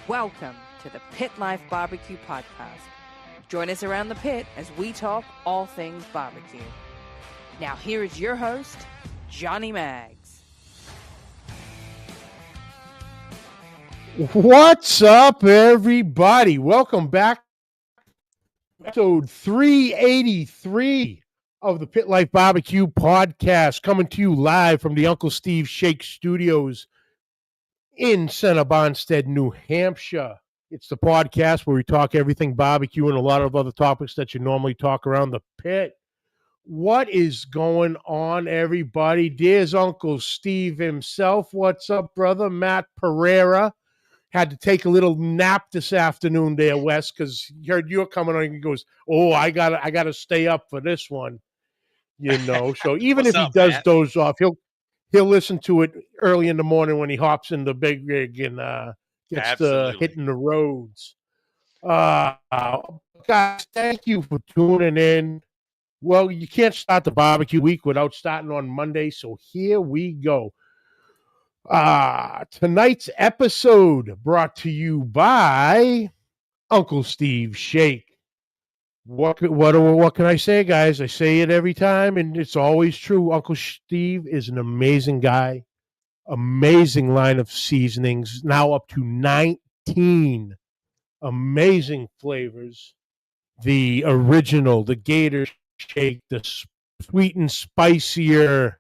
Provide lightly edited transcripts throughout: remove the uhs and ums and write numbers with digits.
Welcome to the Pit Life Barbecue Podcast. Join us around the pit as we talk all things barbecue. Now here is your host, Johnny Maggs. What's up, everybody? Welcome back to episode 383 of the Pit Life Barbecue Podcast, coming to you live from the Uncle Steve Shake Studios in Center Bonstead, New Hampshire. It's the podcast where we talk everything barbecue and a lot of other topics that you normally talk around the pit. What is going on, everybody? There's Uncle Steve himself. What's up, brother? Matt Pereira. Had to take a little nap this afternoon there, Wes, because he heard you coming on and he goes, "Oh, I gotta stay up for this one." So even if he does doze off, he'll listen to it early in the morning when he hops in the big rig and gets to hitting the roads. Guys, thank you for tuning in. Well, you can't start the barbecue week without starting on Monday, so here we go. Tonight's episode brought to you by Uncle Steve Shake. What can I say, guys? I say it every time, and it's always true. Uncle Steve is an amazing guy. Amazing line of seasonings, now up to 19 amazing flavors. The original, the Gator Shake, the sweet and spicier,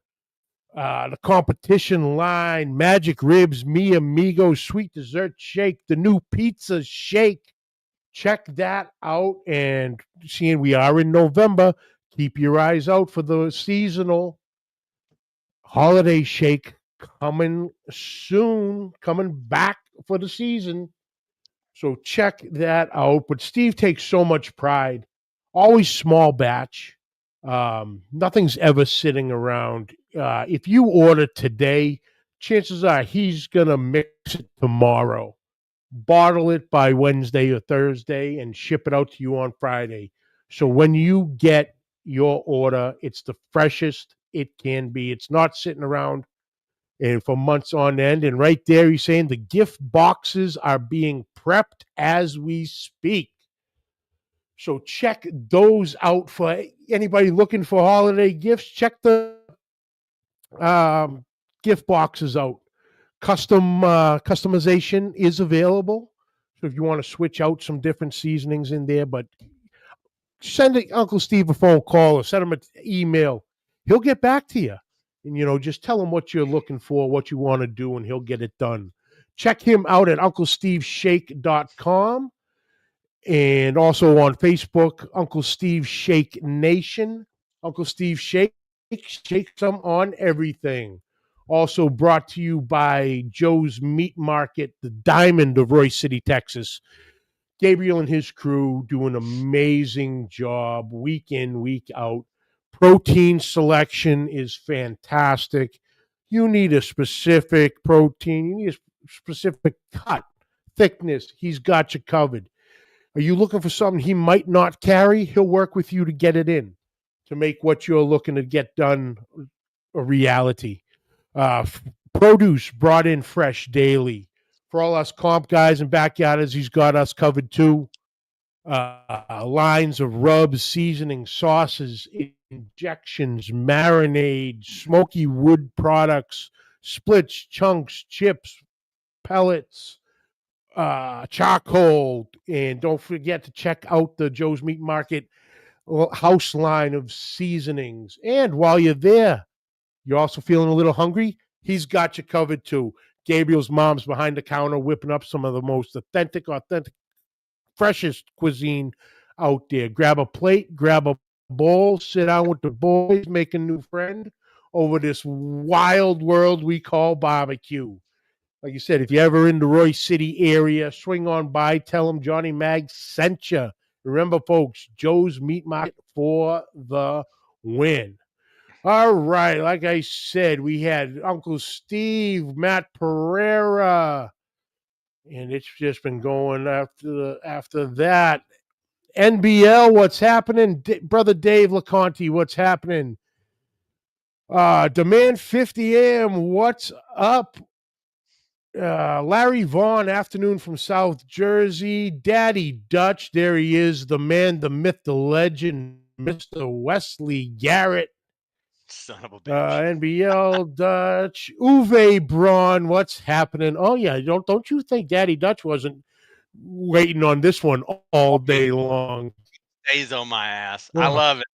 the competition line, Magic Ribs, Mi Amigo, Sweet Dessert Shake, the new Pizza Shake. Check that out. And seeing we are in November, keep your eyes out for the seasonal holiday shake coming soon, coming back for the season. So check that out. But Steve takes so much pride. Always small batch. Nothing's ever sitting around. If you order today, chances are he's going to mix it tomorrow, bottle it by Wednesday or Thursday, and ship it out to you on Friday. So when you get your order, it's the freshest it can be. It's not sitting around and for months on end. And right there, he's saying the gift boxes are being prepped as we speak. So check those out for anybody looking for holiday gifts. Check the gift boxes out. Customization is available. So if you want to switch out some different seasonings in there, but send Uncle Steve a phone call or send him an email. He'll get back to you. And, just tell him what you're looking for, what you want to do, and he'll get it done. Check him out at UncleSteveShake.com. And also on Facebook, Uncle Steve Shake Nation. Uncle Steve Shake some on everything. Also brought to you by Joe's Meat Market, the Diamond of Royce City, Texas. Gabriel and his crew do an amazing job week in, week out. Protein selection is fantastic. You need a specific protein. You need a specific cut, thickness. He's got you covered. Are you looking for something he might not carry? He'll work with you to get it in, to make what you're looking to get done a reality. Produce brought in fresh daily. For all us comp guys and backyarders, he's got us covered too. Lines of rubs, seasoning, sauces, injections, marinades, smoky wood products, splits, chunks, chips, pellets, charcoal. And don't forget to check out the Joe's Meat Market house line of seasonings. And while you're there, you're also feeling a little hungry, he's got you covered too. Gabriel's mom's behind the counter whipping up some of the most authentic, freshest cuisine out there. Grab a plate, grab a bowl, sit down with the boys, make a new friend over this wild world we call barbecue. Like you said, if you're ever in the Royce City area, swing on by, tell them Johnny Mag sent you. Remember, folks, Joe's Meat Market for the win. All right, like I said, we had Uncle Steve, Matt Pereira, and it's just been going after that. NBL, what's happening? Brother Dave LeConte, what's happening? Demand 50 AM, what's up? Larry Vaughn, afternoon from South Jersey. Daddy Dutch, there he is, the man, the myth, the legend, Mr. Wesley Garrett. Son of a bitch. NBL Dutch, Uwe Braun, what's happening? Oh yeah, don't you think Daddy Dutch wasn't waiting on this one all day long? Stays on my ass. I love it,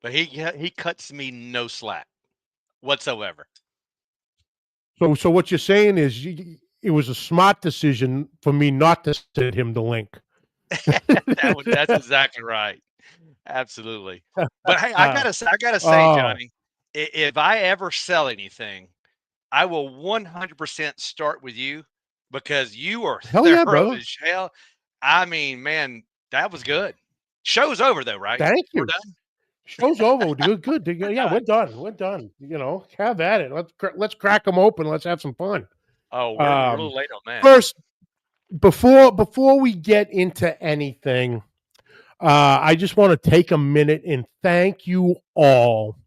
but he cuts me no slack whatsoever. So what you're saying is it was a smart decision for me not to send him the link. That's exactly right. Absolutely. But hey, I gotta say, Johnny, if I ever sell anything, I will 100% start with you because you are Hell yeah, thorough brother. as hell. I mean, man, that was good. Show's over though, right? Thank We're you. done. Show's over. Good. Yeah, we're done. We're done. Have at it. Let's crack them open. Let's have some fun. Oh, we're a little late on that. First, before we get into anything, I just want to take a minute and thank you all.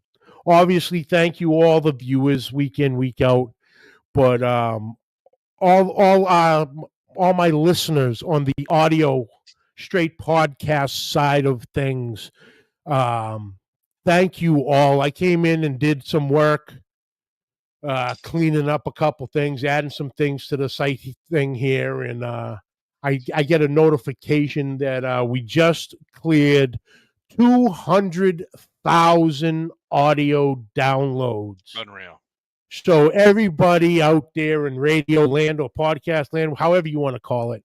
Obviously, thank you all the viewers week in, week out, but all my listeners on the audio straight podcast side of things. Thank you all. I came in and did some work, cleaning up a couple things, adding some things to the site thing here, and I get a notification that we just cleared 200,000 audio downloads. Unreal. So everybody out there in radio land or podcast land, however you want to call it,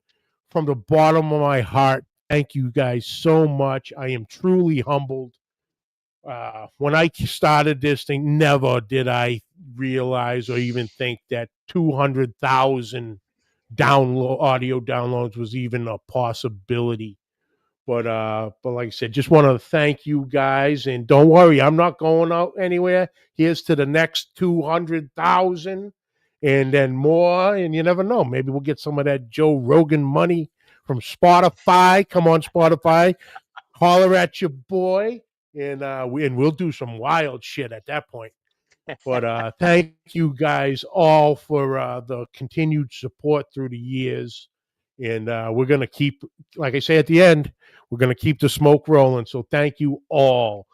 from the bottom of my heart, thank you guys so much. I am truly humbled. When I started this thing, never did I realize or even think that 200,000 audio downloads was even a possibility. But like I said, just want to thank you guys, and don't worry, I'm not going out anywhere. Here's to the next 200,000, and then more. And you never know, maybe we'll get some of that Joe Rogan money from Spotify. Come on, Spotify, holler at your boy, and we'll do some wild shit at that point. But thank you guys all for the continued support through the years. And we're going to keep, like I say at the end, we're going to keep the smoke rolling. So thank you all.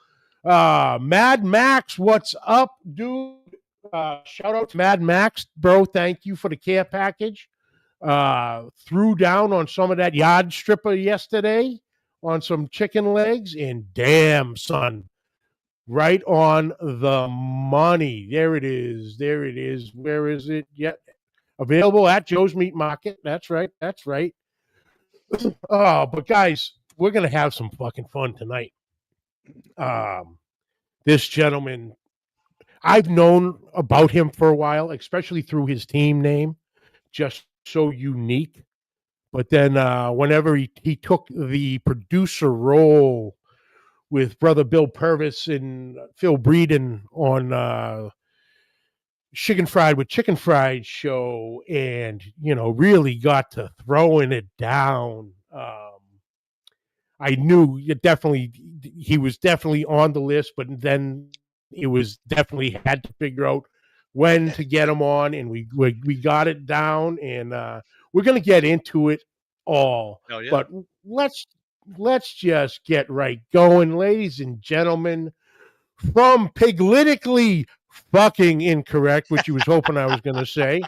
Mad Max, what's up, dude? Shout out to Mad Max, bro. Thank you for the care package. Threw down on some of that yard stripper yesterday on some chicken legs. And damn, son, right on the money. There it is. Where is it? Yeah. Available at Joe's Meat Market. That's right. But guys, we're going to have some fucking fun tonight. This gentleman, I've known about him for a while, especially through his team name, just so unique. But then whenever he took the producer role with brother Bill Purvis and Phil Breeden on Chicken Fried show, and really got to throwing it down. I knew he was definitely on the list, but then it was definitely had to figure out when to get him on, and we got it down, and we're gonna get into it all. Oh, yeah. But let's just get right going, ladies and gentlemen, from Piglitically fucking incorrect, which you was hoping I was gonna say.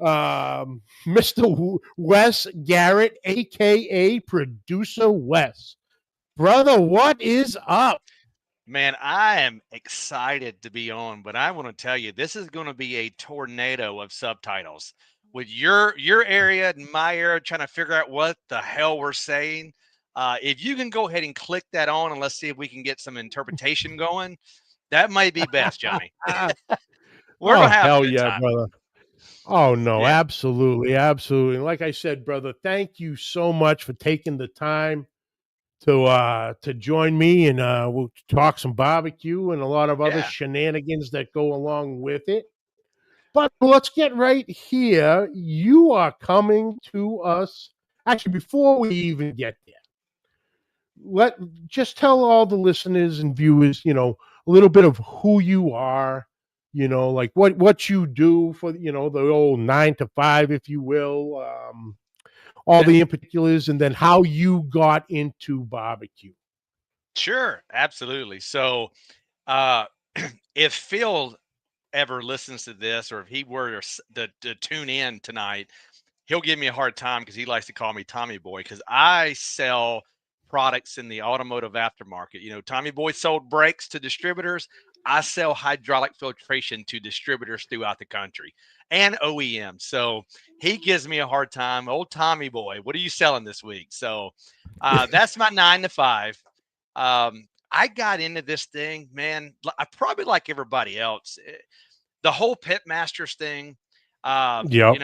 Mr. Wes Garrett, aka Producer Wes. Brother, what is up? Man, I am excited to be on, but I want to tell you, this is going to be a tornado of subtitles with your area and my area trying to figure out what the hell we're saying. If you can go ahead and click that on, and let's see if we can get some interpretation going, that might be best, Johnny. We're gonna have hell a good yeah, time. brother. Oh no, Yeah. absolutely. Like I said, brother, thank you so much for taking the time to join me, and we'll talk some barbecue and a lot of other shenanigans that go along with it. But let's get right here. You are coming to us. Actually, before we even get there, just tell all the listeners and viewers, a little bit of who you are, like what you do for the old 9 to 5, if you will, all the in particulars, and then how you got into barbecue. Sure, absolutely. So, uh, if Phil ever listens to this, or if he were to tune in tonight, he'll give me a hard time because he likes to call me Tommy Boy, because I sell products in the automotive aftermarket. Tommy Boy sold brakes to distributors. I sell hydraulic filtration to distributors throughout the country and OEM. So he gives me a hard time. Old Tommy Boy, what are you selling this week? So that's my 9 to 5. I got into this thing, man. I probably, like everybody else, the whole Pitmasters thing. Yep.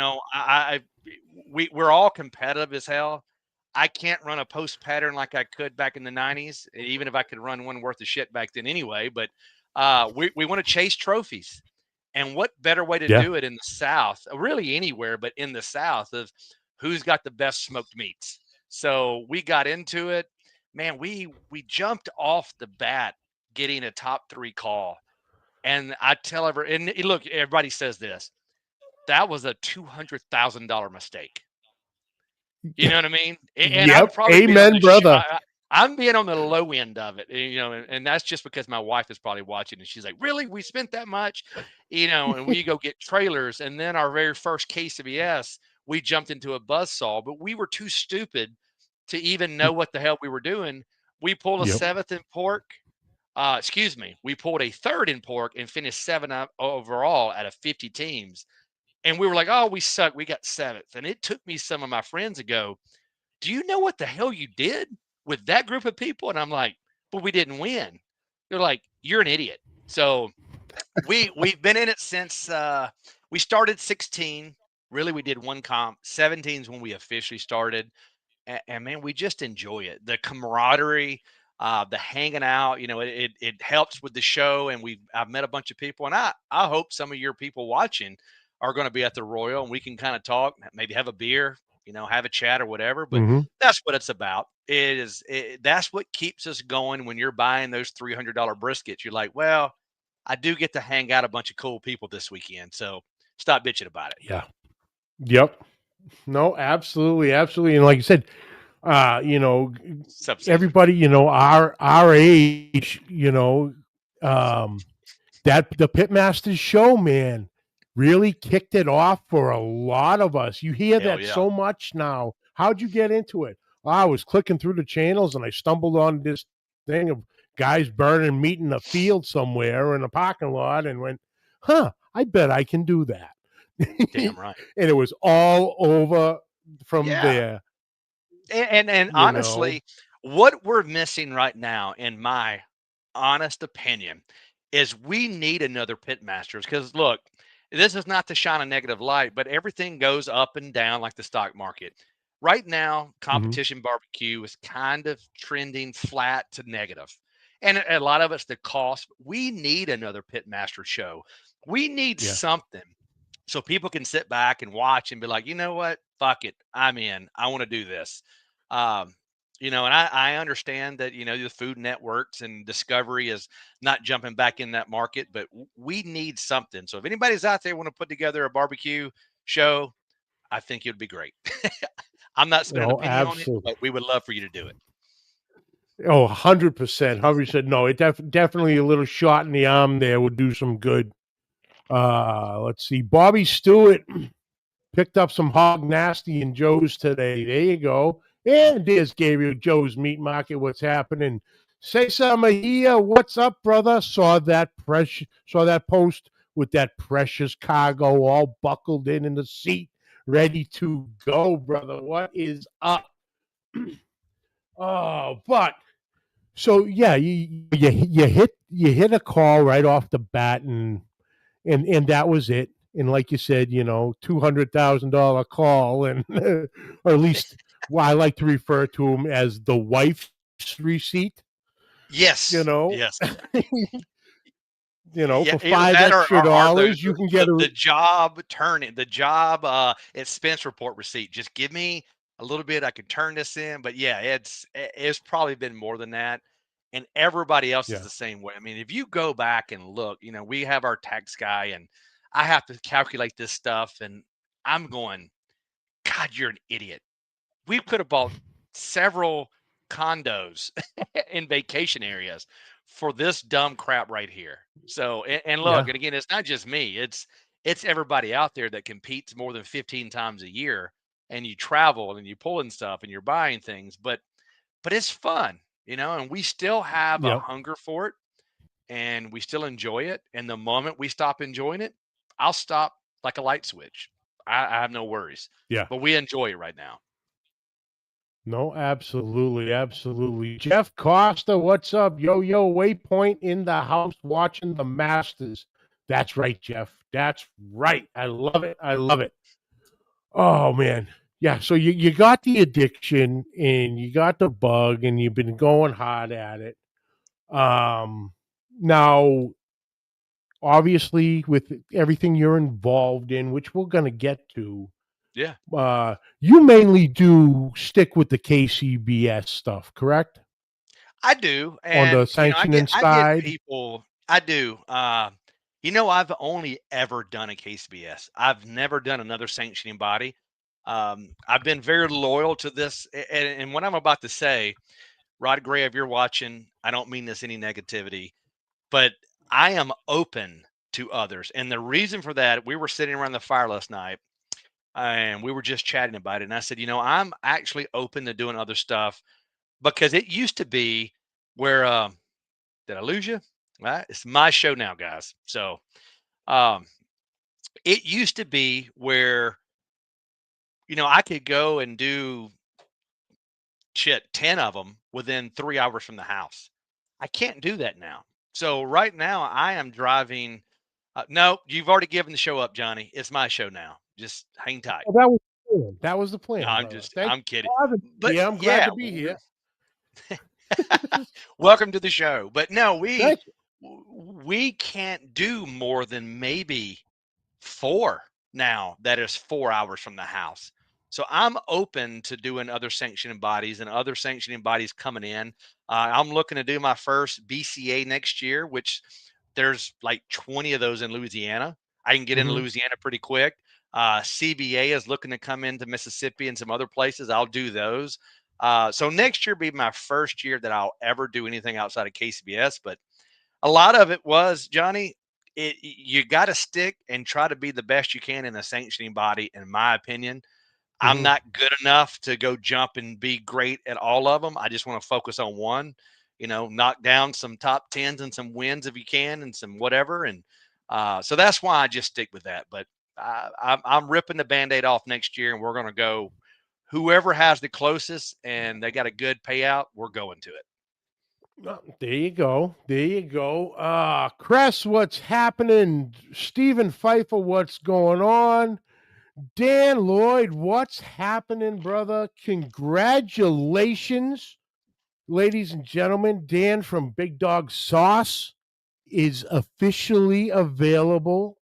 We're all competitive as hell. I can't run a post pattern like I could back in the 90s, even if I could run one worth of shit back then anyway. But we want to chase trophies. And what better way to Yeah. do it in the South, really anywhere, but in the South, of who's got the best smoked meats. So we got into it. Man, we jumped off the bat getting a top 3 call. And I tell and look, everybody says this. That was a $200,000 mistake. You know what I mean? And I'm Yep. probably being on Amen, brother. I'm being on the low end of it, and that's just because my wife is probably watching, and she's like, "Really? We spent that much?" And we go get trailers, and then our very first case of ES, we jumped into a buzzsaw, but we were too stupid to even know what the hell we were doing. We pulled a Yep. 7th in pork. We pulled a 3rd in pork and finished 7 up overall out of 50 teams. And we were like, "Oh, we suck. We got 7th." And it took me some of my friends to go, "Do you know what the hell you did with that group of people?" And I'm like, "But we didn't win." They're like, "You're an idiot." So we've been in it since we started 16. Really, we did one comp. 17 is when we officially started. And man, we just enjoy it. The camaraderie, the hanging out. It helps with the show. And I've met a bunch of people, and I hope some of your people watching are going to be at the Royal, and we can kind of talk, maybe have a beer, have a chat or whatever. But Mm-hmm. that's what it's about. That's what keeps us going when you're buying those $300 briskets. You're like, well, I do get to hang out a bunch of cool people this weekend, so stop bitching about it. Yeah. Yep. No, absolutely, absolutely. And like you said, uh, you know, Subseason. everybody, our age, that the Pitmasters show, man, really kicked it off for a lot of us. You hear Hell that yeah. so much now. How'd you get into it? I was clicking through the channels and I stumbled on this thing of guys burning meat in a field somewhere in a parking lot, and went, huh, I bet I can do that. Damn right. And it was all over from Yeah. there. And You know. honestly, what we're missing right now, in my honest opinion, is we need another Pitmasters. Because look, this is not to shine a negative light, but everything goes up and down like the stock market. Right now, Mhm. competition barbecue is kind of trending flat to negative. And a lot of it's the cost. We need another Pitmaster show. We need Yeah. something so people can sit back and watch and be like, you know what? Fuck it. I'm in. I want to do this. Um, and I understand that, the food networks and Discovery is not jumping back in that market, but we need something. So if anybody's out there want to put together a barbecue show, I think it would be great. I'm not spending a No, penny on it, absolutely. but we would love for you to do it. Oh, 100%. 100%. No, it definitely a little shot in the arm there would do some good. Let's see. Bobby Stewart picked up some hog nasty in Joe's today. There you go. And there's Gabriel Joe's Meat Market. What's happening? Say something here. What's up, brother? Saw that post with that precious cargo all buckled in the seat, ready to go, brother. What is up? Oh, but so yeah, you hit a call right off the bat, and that was it. And like you said, $200,000 call, and or at least, well, I like to refer to him as the wife's receipt. You Yes. know, Yes. for Either five that, or extra the dollars, you can get the job turning, the job expense report receipt. Just give me a little bit, I can turn this in. But yeah, it's probably been more than that. and everybody else is Yeah. the same way. I mean, if you go back and look, we have our tax guy, and I have to calculate this stuff, and I'm going, God, you're an idiot. We could have bought several condos in vacation areas for this dumb crap right here. So, and look, Yeah. and again, it's not just me. It's everybody out there that competes more than 15 times a year, and you travel and you pull in stuff and you're buying things, but it's fun, and we still have a Yep. hunger for it, and we still enjoy it. And the moment we stop enjoying it, I'll stop like a light switch. I have no worries, Yeah. but we enjoy it right now. No, absolutely, absolutely. Jeff Costa, what's up? Yo, Waypoint in the house watching the Masters. That's right, Jeff. That's right. I love it. I love it. Oh man. Yeah, so you got the addiction and you got the bug and you've been going hard at it. Now obviously with everything you're involved in, which we're going to get to, Yeah. you mainly do stick with the KCBS stuff, correct? I do, On the and sanctioning I get side. people. I do. I've only ever done a KCBS. I've never done another sanctioning body. I've been very loyal to this, and what I'm about to say, Rod Gray, if you're watching, I don't mean this any negativity, but I am open to others, and the reason for that, we were sitting around the fire last night, and we were just chatting about it, and I said, I'm actually open to doing other stuff because it used to be where did I lose you? Right, it's my show now, guys. So um, it used to be where I could go and do 10 of them within 3 hours from the house. I can't do that now. So right now I am driving. No, you've already given the show up, Johnny. It's my show now. Just hang tight. Well, that was the plan. That was the No, plan, I'm brother. just, Thank I'm you kidding. for having me. But Yeah, I'm glad yeah, to be here. welcome to the show. But no, Thank you. we can't do more than maybe four now that is 4 hours from the house. So I'm open to doing other sanctioning bodies and other sanctioning bodies coming in. I'm looking to do my first BCA next year, which there's like 20 of those in Louisiana. I can get into Mhm. Louisiana pretty quick. CBA is looking to come into Mississippi and some other places. I'll do those. So next year be my first year that I'll ever do anything outside of KCBS. But a lot of it was, Johnny, you got to stick and try to be the best you can in a sanctioning body, in my opinion. I'm Mhm. not good enough to go jump and be great at all of them. I just want to focus on one, knock down some top tens and some wins if you can and some whatever. And so that's why I just stick with that. But I'm ripping the Band-Aid off next year, and we're going to go whoever has the closest and they got a good payout, we're going to it. There you go. There you go. Cress, what's happening? Stephen Pfeiffer, what's going on? Dan Lloyd, what's happening, brother? Congratulations, ladies and gentlemen. Dan from Big Dog Sauce is officially available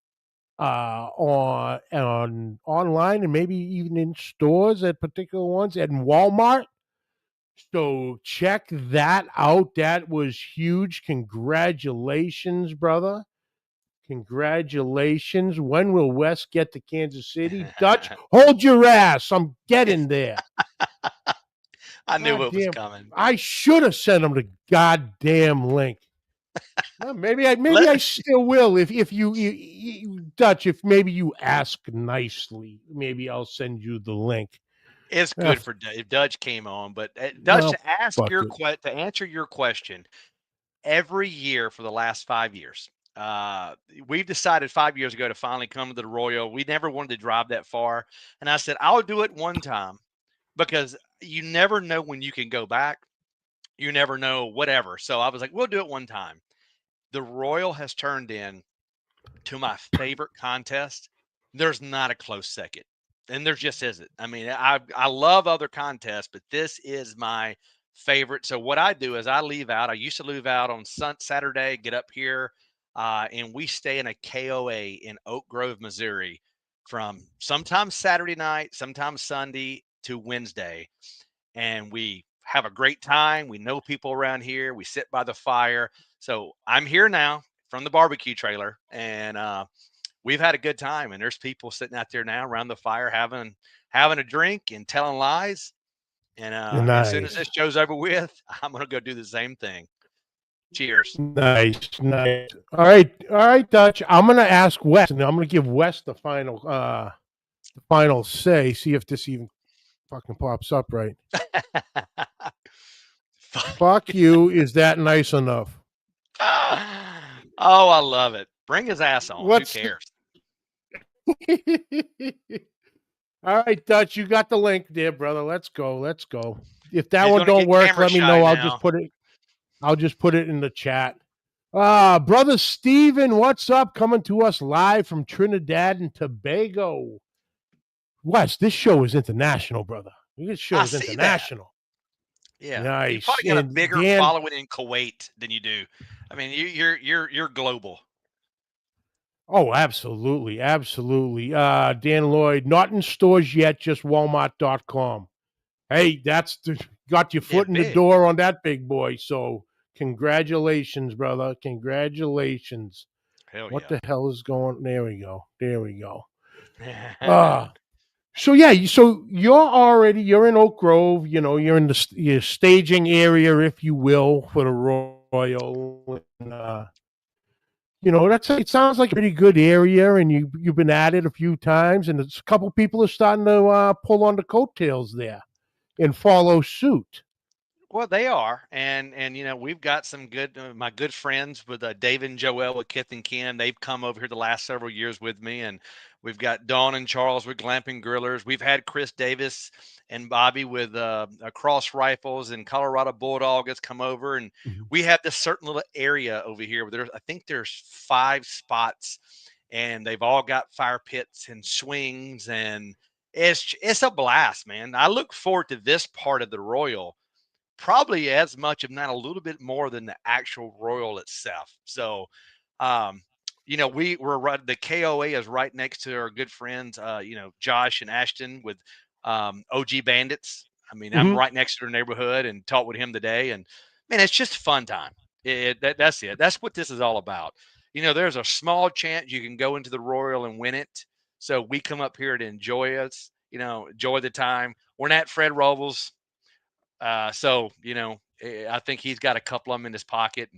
on online and maybe even in stores at particular ones at Walmart. So check that out. That was huge. Congratulations, brother. Congratulations. When will Wes get to Kansas City? Dutch, hold your ass. I'm getting there. I knew God what was damn. coming. I should have sent him the goddamn link. Well, maybe I still will if you Dutch, if maybe you ask nicely, maybe I'll send you the link. It's Uh, good for if Dutch came on, but Dutch, well, to ask fuck your it. to answer your question, every year for the last 5 years, uh, we've decided 5 years ago to finally come to the Royal. We never wanted to drive that far, and I said I'll do it one time because you never know when you can go back. You never know whatever. So I was like, we'll do it one time. The Royal has turned in to my favorite contest. There's not a close second. And there just isn't. I mean, I love other contests, but this is my favorite. So what I do is I leave out. I used to leave out on Saturday, get up here, and we stay in a KOA in Oak Grove, Missouri, from sometimes Saturday night, sometimes Sunday to Wednesday, and we have a great time. We know people around here. We sit by the fire. So I'm here now from the barbecue trailer, and we've had a good time. And there's people sitting out there now around the fire having a drink and telling lies. And as soon as Nice. this show's over with, I'm gonna go do the same thing. Cheers. Nice. All right, Dutch. I'm gonna ask Wes, and I'm gonna give Wes the final say. See if this even fucking pops up right. Fuck you. Is that nice enough? Oh, I love it. Bring his ass on. What's Who cares? All right, Dutch, you got the link there, brother. Let's go. If that He's one gonna don't get work, camera let me shy know. now. I'll just put it in the chat. Brother Steven, what's up? Coming to us live from Trinidad and Tobago. Wes, this show is international, brother. This show I is see that. international. Yeah, you Nice. probably got a And bigger Dan, following in Kuwait than you do. I mean, you're global. oh, absolutely. Dan Lloyd, not in stores yet, just Walmart.com. Hey, got your foot in the big. door on that big boy. So congratulations, brother. Congratulations. Hell What yeah. the hell is going? There we go. Yeah. So yeah, so you're in Oak Grove. You know, you're in your staging area, if you will, for the Royal. And, you know, it sounds like a pretty good area, and you've been at it a few times, and a couple people are starting to pull on the coattails there and follow suit. Well, they are, and we've got some good my good friends with Dave and Joel with Kith and Ken. They've come over here the last several years with me, and we've got Dawn and Charles with Glamping Grillers. We've had Chris Davis and Bobby with Cross Rifles and Colorado Bulldog has come over, and Mhm. we have this certain little area over here where I think there's 5 spots, and they've all got fire pits and swings, and it's a blast, man. I look forward to this part of the Royal probably as much, if not a little bit more than the actual Royal itself. So, um, we're right. The KOA is right next to our good friends, Josh and Ashton with OG Bandits. I mean, I'm Mhm. right next to their neighborhood and talked with him today, and man, it's just fun time. That's it. That's what this is all about. There's a small chance you can go into the Royal and win it. So we come up here to enjoy us. Enjoy the time. We're not Fred Robles. I think he's got a couple of them in his pocket,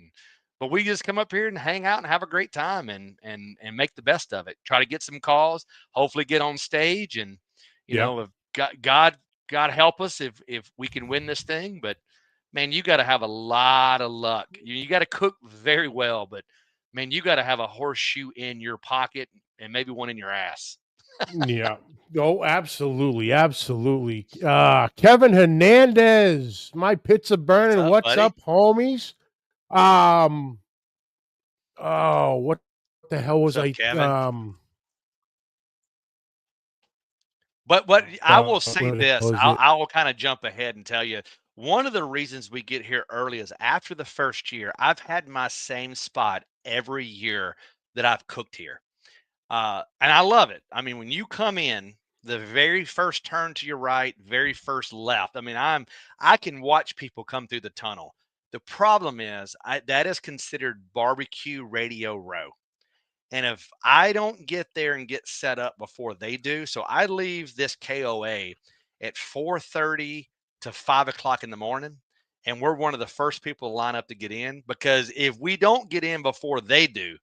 but we just come up here and hang out and have a great time and make the best of it. Try to get some calls, hopefully get on stage, and Yeah. if God help us if we can win this thing. But man, you got to have a lot of luck. You got to cook very well, but man, you got to have a horseshoe in your pocket and maybe one in your ass. Yeah. Oh, absolutely. Kevin Hernandez, my pizza What's burning. up, What's buddy? up, homies? Um, oh, what the hell was What's up, I? Kevin? But what I will say What the this, hell is it? I will kind of jump ahead and tell you one of the reasons we get here early is after the first year, I've had my same spot every year that I've cooked here. And I love it. I mean, when you come in, the very first turn to your right, very first left. I mean, I can watch people come through the tunnel. The problem is that is considered barbecue radio row. And if I don't get there and get set up before they do, so I leave this KOA at 4:30 to 5 o'clock in the morning, and we're one of the first people to line up to get in because if we don't get in before they do,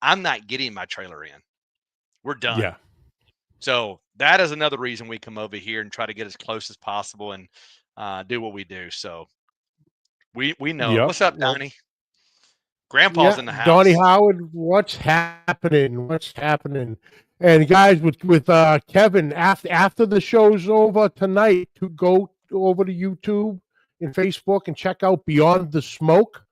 I'm not getting my trailer in. We're done. Yeah. So that is another reason we come over here and try to get as close as possible and do what we do. So we know it. Yep. What's up, Well, Donnie? Grandpa's yeah, in the Donnie house. Howard, what's happening? And guys, with Kevin, after the show's over tonight, to go over to YouTube and Facebook and check out Beyond the Smoke.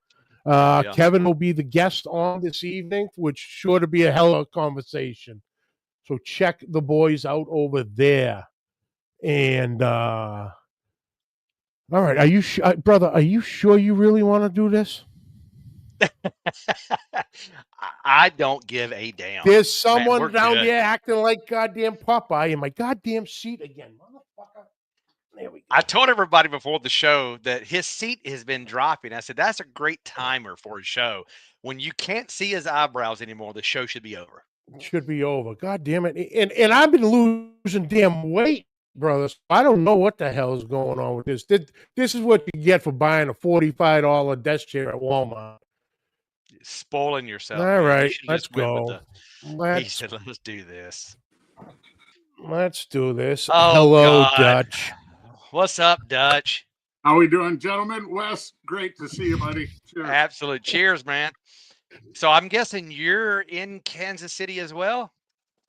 Hell yeah. Kevin will be the guest on this evening, which sure to be a hell of a conversation. So check the boys out over there. And all right, brother? Are you sure you really want to do this? I don't give a damn. There's Man, someone we're down good. there acting like goddamn Popeye in my goddamn seat again, motherfucker. There we go. I told everybody before the show that his seat has been dropping. I said, that's a great timer for a show. When you can't see his eyebrows anymore, the show should be over. It should be over. God damn it. And I've been losing damn weight, brother. So I don't know what the hell is going on with this. This is what you get for buying a $45 desk chair at Walmart. Spoiling yourself. All man. right, You should let's just went with go. he said, let's do this. Let's do this. Oh, Hello, God. Dutch. What's up, Dutch? How we doing, gentlemen? Wes, great to see you, buddy. Cheers. Absolute cheers, man. So I'm guessing you're in Kansas City as well?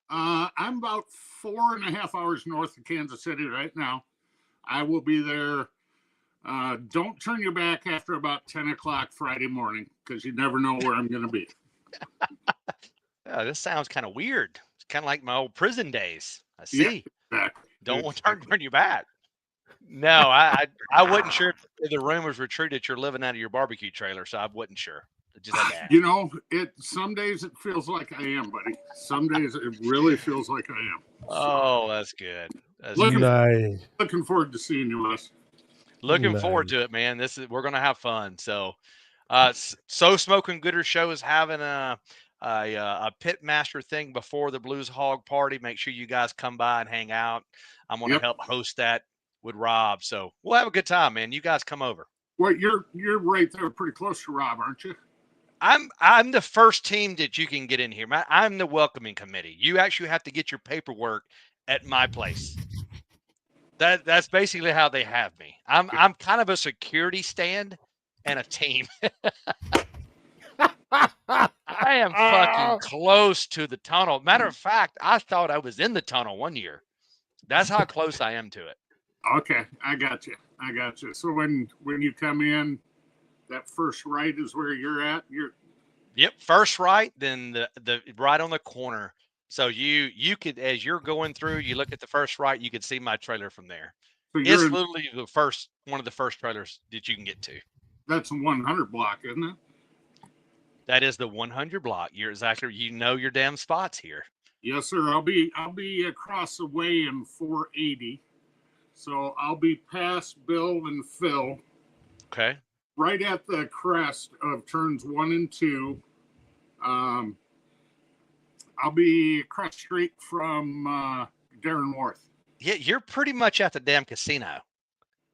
I'm about 4.5 hours north of Kansas City right now. I will be there. Don't turn your back after about 10 o'clock Friday morning, because you never know where I'm going to be. This sounds kind of weird. It's kind of like my old prison days. I see. Yeah, exactly. Don't want to turn you back. No, I wasn't sure if the rumors were true that you're living out of your barbecue trailer, so I wasn't sure. Just had to ask. You know, some days it feels like I am, buddy. Some days it really feels like I am. Oh, that's good. That's Looking- good. Nice. Looking forward to seeing you, Wes. Looking forward to it, man. We're gonna have fun. So, So Smoking Gooder Show is having a pit master thing before the Blues Hog party. Make sure you guys come by and hang out. I'm gonna help host that with Rob. So we'll have a good time, man. You guys come over. Well, you're right there, pretty close to Rob, aren't you? I'm the first team that you can get in here. I'm the welcoming committee. You actually have to get your paperwork at my place. That's basically how they have me. I'm kind of a security stand and a team. I am fucking close to the tunnel. Matter of fact, I thought I was in the tunnel one year. That's how close I am to it. Okay, I got you. So when you come in, that first right is where you're at. Yep, first right, then the right on the corner. So you could, as you're going through, you look at the first right, you can see my trailer from there. So It's literally one of the first trailers that you can get to. That's a 100 block, isn't it? That is the 100 block. You're exactly, you know your damn spots here. Yes, sir. I'll be across the way in 480. So I'll be past Bill and Phil. Okay. Right at the crest of turns 1 and 2. I'll be across street from Darren Worth. Yeah, you're pretty much at the damn casino.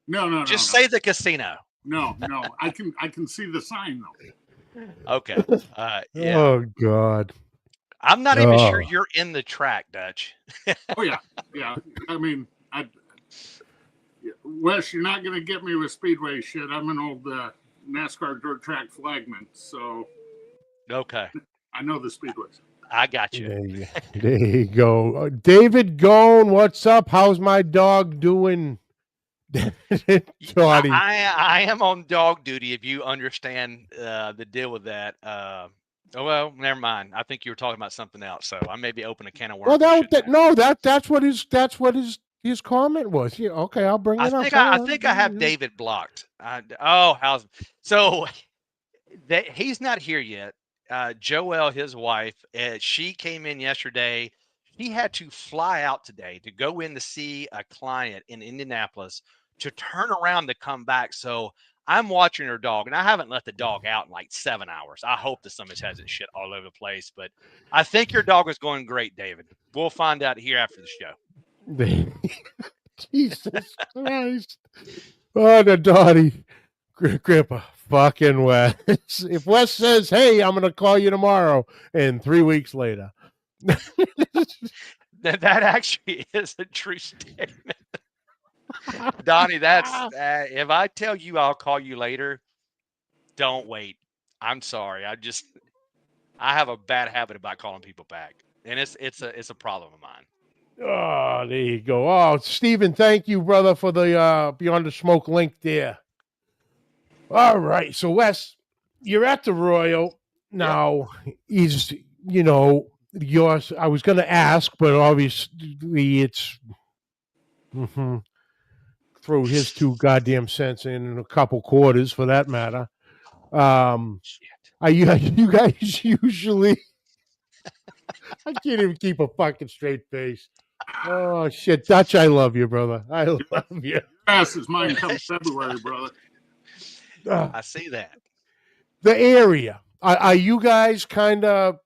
No. Just say the casino. No. I can see the sign though. Okay. Yeah. Oh, God. I'm not even sure you're in the track, Dutch. Oh yeah. I mean, Wes, you're not gonna get me with speedway shit. I'm an old NASCAR dirt track flagman, so Okay. I know the speedways. I got you. There you go. David Gone, what's up? How's my dog doing? Toddy. I am on dog duty, if you understand the deal with that. Well, never mind. I think you were talking about something else, so I may be opening a can of worms. Well, that's what his comment was. Yeah, okay, I'll bring it up. I think I have David blocked. So he's not here yet. Joelle, his wife, she came in yesterday. She had to fly out today to go in to see a client in Indianapolis to turn around to come back. So I'm watching her dog, and I haven't let the dog out in like 7 hours. I hope the summit hasn't shit all over the place, but I think your dog is going great, David. We'll find out here after the show. Jesus Christ. Oh, the Dottie. Grandpa, fucking Wes. If Wes says, hey, I'm going to call you tomorrow, and 3 weeks later. That actually is a true statement. Donnie, that's if I tell you I'll call you later, don't wait. I'm sorry. I have a bad habit about calling people back, and it's a problem of mine. Oh, there you go. Oh, Stephen, thank you, brother, for the Beyond the Smoke link there. All right. So, Wes, you're at the Royal. Now, he's, yours. I was going to ask, but obviously it's throw his 2 goddamn cents in a couple quarters for that matter. Are you guys usually... I can't even keep a fucking straight face. Oh, shit. Dutch, I love you, brother. I love you. passes mine come February, brother. I see that. The area. Are you guys kind of?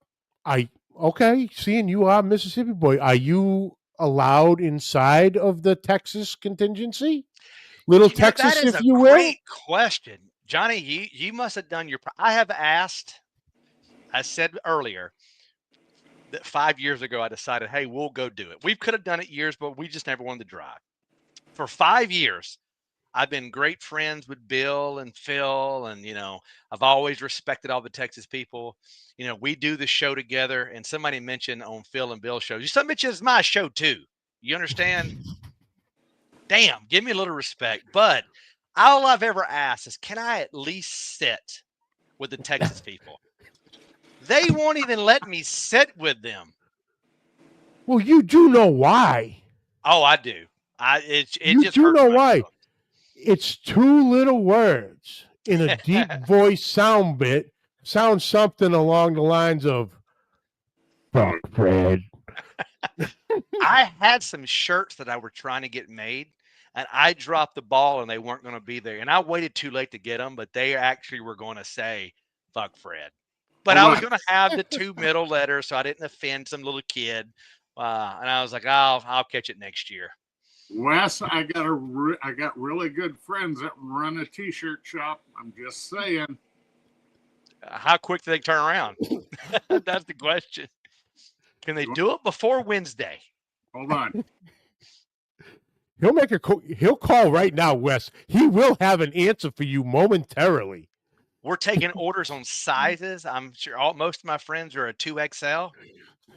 Okay? Seeing you are Mississippi boy. Are you allowed inside of the Texas contingency? Little Texas, that is if a you will. great question, Johnny. You must have done your. I have asked. I said earlier that 5 years ago I decided, hey, we'll go do it. We could have done it years, but we just never wanted to drive. For 5 years, I've been great friends with Bill and Phil, and I've always respected all the Texas people. We do the show together, and somebody mentioned on Phil and Bill's show, somebody mentioned it's my show too. You understand? Damn, give me a little respect. But all I've ever asked is, can I at least sit with the Texas people? They won't even let me sit with them. Well, you do know why. Oh, I do. You just do hurts know my why. feelings. It's two little words in a deep voice sound bit. Sounds something along the lines of "Fuck Fred." I had some shirts that I were trying to get made, and I dropped the ball, and they weren't going to be there. And I waited too late to get them, but they actually were going to say "Fuck Fred." But I was going to have the 2 middle letters, so I didn't offend some little kid. And I was like, I'll catch it next year. Wes, I got really good friends that run a t-shirt shop. I'm just saying. How quick do they turn around? That's the question. Can they do it before Wednesday? Hold on. He'll call right now, Wes. He will have an answer for you momentarily. We're taking orders on sizes. I'm sure most of my friends are a 2XL.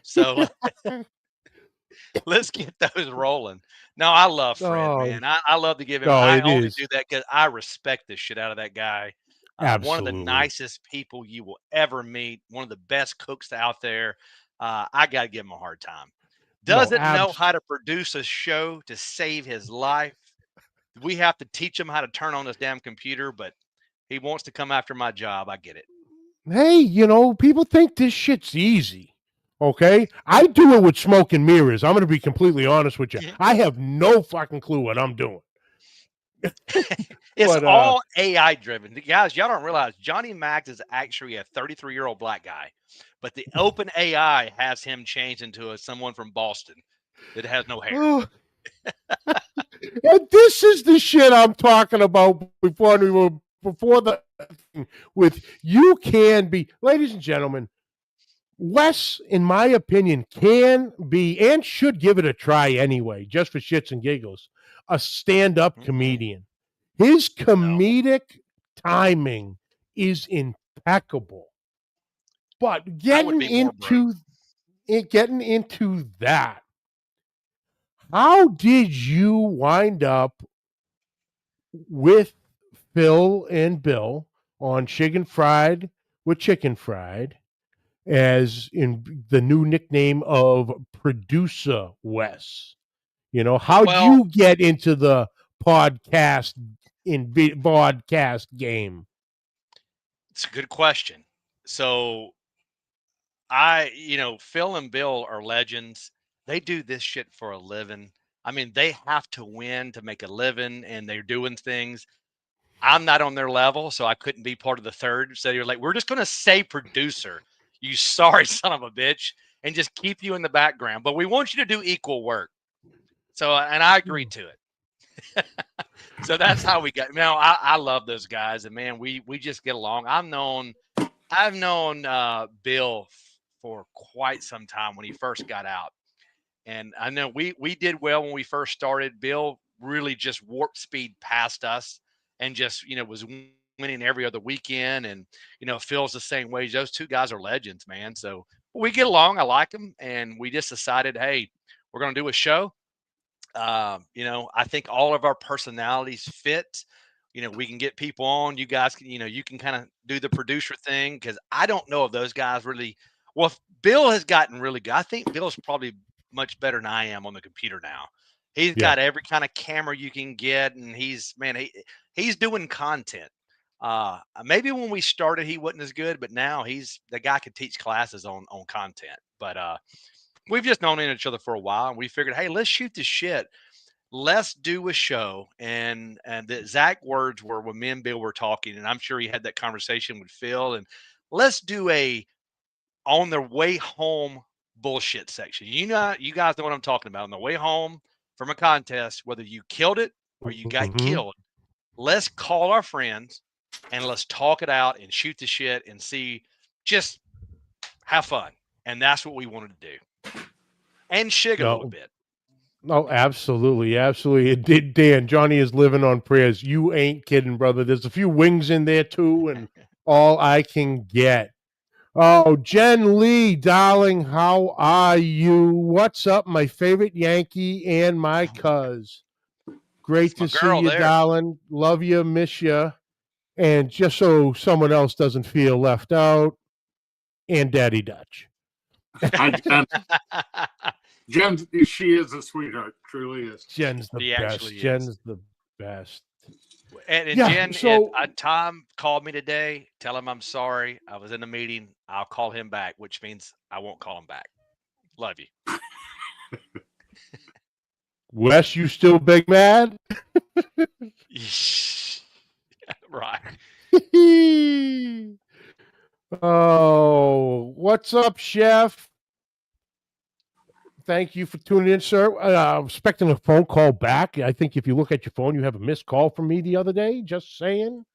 So let's get those rolling. No, I love Fred, man. I love to give him. I only do that because I respect the shit out of that guy. One of the nicest people you will ever meet. One of the best cooks out there. I got to give him a hard time. Doesn't know how to produce a show to save his life. We have to teach him how to turn on this damn computer, but he wants to come after my job. I get it. Hey, people think this shit's easy. Okay? I do it with smoke and mirrors. I'm going to be completely honest with you. I have no fucking clue what I'm doing. It's all AI driven. Guys, y'all don't realize Johnny Max is actually a 33-year-old black guy, but the open AI has him changed into someone from Boston that has no hair. And this is the shit I'm talking about before the with you can be, ladies and gentlemen, Wes, in my opinion, can be and should give it a try anyway, just for shits and giggles, a stand-up comedian. His comedic timing is impeccable. But getting into that, how did you wind up with Phil and Bill on Chicken Fried with Chicken Fried, as in the new nickname of Producer Wes? How'd you get into the podcast game? It's a good question. So Phil and Bill are legends. They do this shit for a living. I mean, they have to win to make a living, and they're doing things. I'm not on their level, so I couldn't be part of the third. So you're like, we're just going to say producer, you sorry son of a bitch, and just keep you in the background. But we want you to do equal work. So, and I agreed to it. So that's how we got. Now, I love those guys, and man, we just get along. I've known Bill for quite some time when he first got out, and I know we did well when we first started. Bill really just warp speed past us, and just was winning every other weekend, and Phil's the same way. Those two guys are legends, man. So we get along. I like them, and we just decided, hey, we're going to do a show. I think all of our personalities fit. We can get people on. You guys can, you can kind of do the producer thing, because I don't know if those guys really. Well, Bill has gotten really good. I think Bill's probably much better than I am on the computer now. He's got every kind of camera you can get, and he's doing content. Maybe when we started he wasn't as good, but now he's the guy could teach classes on content. But we've just known each other for a while, and we figured, hey, let's shoot this shit. let's do a show. And the exact words were when me and Bill were talking, and I'm sure he had that conversation with Phil. And let's do a on their way home bullshit section. You guys know what I'm talking about. On the way home from a contest, whether you killed it or you got killed, let's call our friends and let's talk it out and shoot the shit and see, just have fun. And that's what we wanted to do. And shig a little bit. Oh, absolutely. Absolutely. It did, Dan. Johnny is living on prayers. You ain't kidding, brother. There's a few wings in there too, and all I can get. Oh, Jen Lee, darling, how are you? What's up, my favorite Yankee and my cuz? Great to see you, darling. Love you, miss you. And just so someone else doesn't feel left out, and Daddy Dutch. Jen, she is a sweetheart, truly is. Jen's the best. Jen's the best. And Jen, so, Tom called me today. Tell him I'm sorry. I was in a meeting. I'll call him back, which means I won't call him back. Love you. Wes, you still big mad? Right. Oh, what's up, Chef? Thank you for tuning in, sir. I'm expecting a phone call back. I think if you look at your phone, you have a missed call from me the other day. Just saying.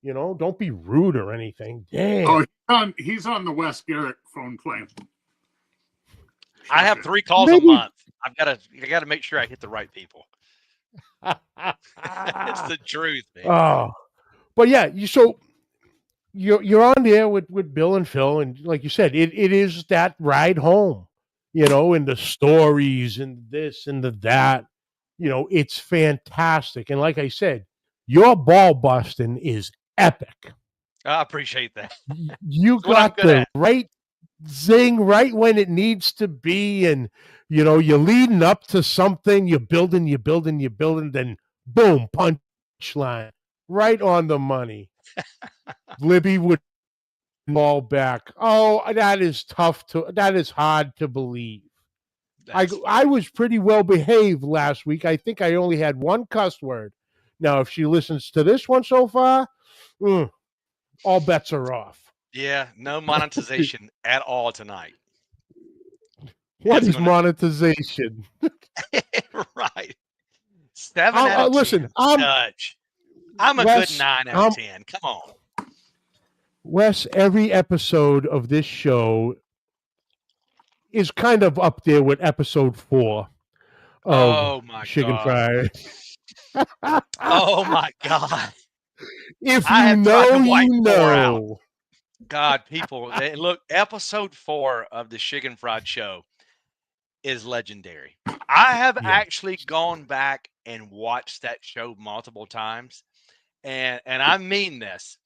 You know, don't be rude or anything. Damn. Oh, he's on the Wes Garrett phone plan. I have 3 calls a month. I gotta make sure I hit the right people. It's the truth, man. Oh, but yeah, you're on there with Bill and Phil, and like you said, it is that ride home, you know, and the stories and this and that, you know, it's fantastic. And like I said, your ball busting is epic. I appreciate that. You got the right zing right when it needs to be, and you know, you're leading up to something, you're building, then boom, punchline right on the money. Libby would fall back. Oh, that is hard to believe. I was pretty well behaved last week. I think I only had one cuss word. Now, if she listens to this one so far, all bets are off. Yeah, no monetization at all tonight. What is monetization? Right. 7 out of 10. Listen, I'm a good 9 out of 10. Come on. Wes, every episode of this show is kind of up there with episode 4 of Shig and Fry. Oh my God. If you know, you know. God, people, look, episode 4 of the Shig and Fried show is legendary. I have actually gone back and watched that show multiple times. And I mean this.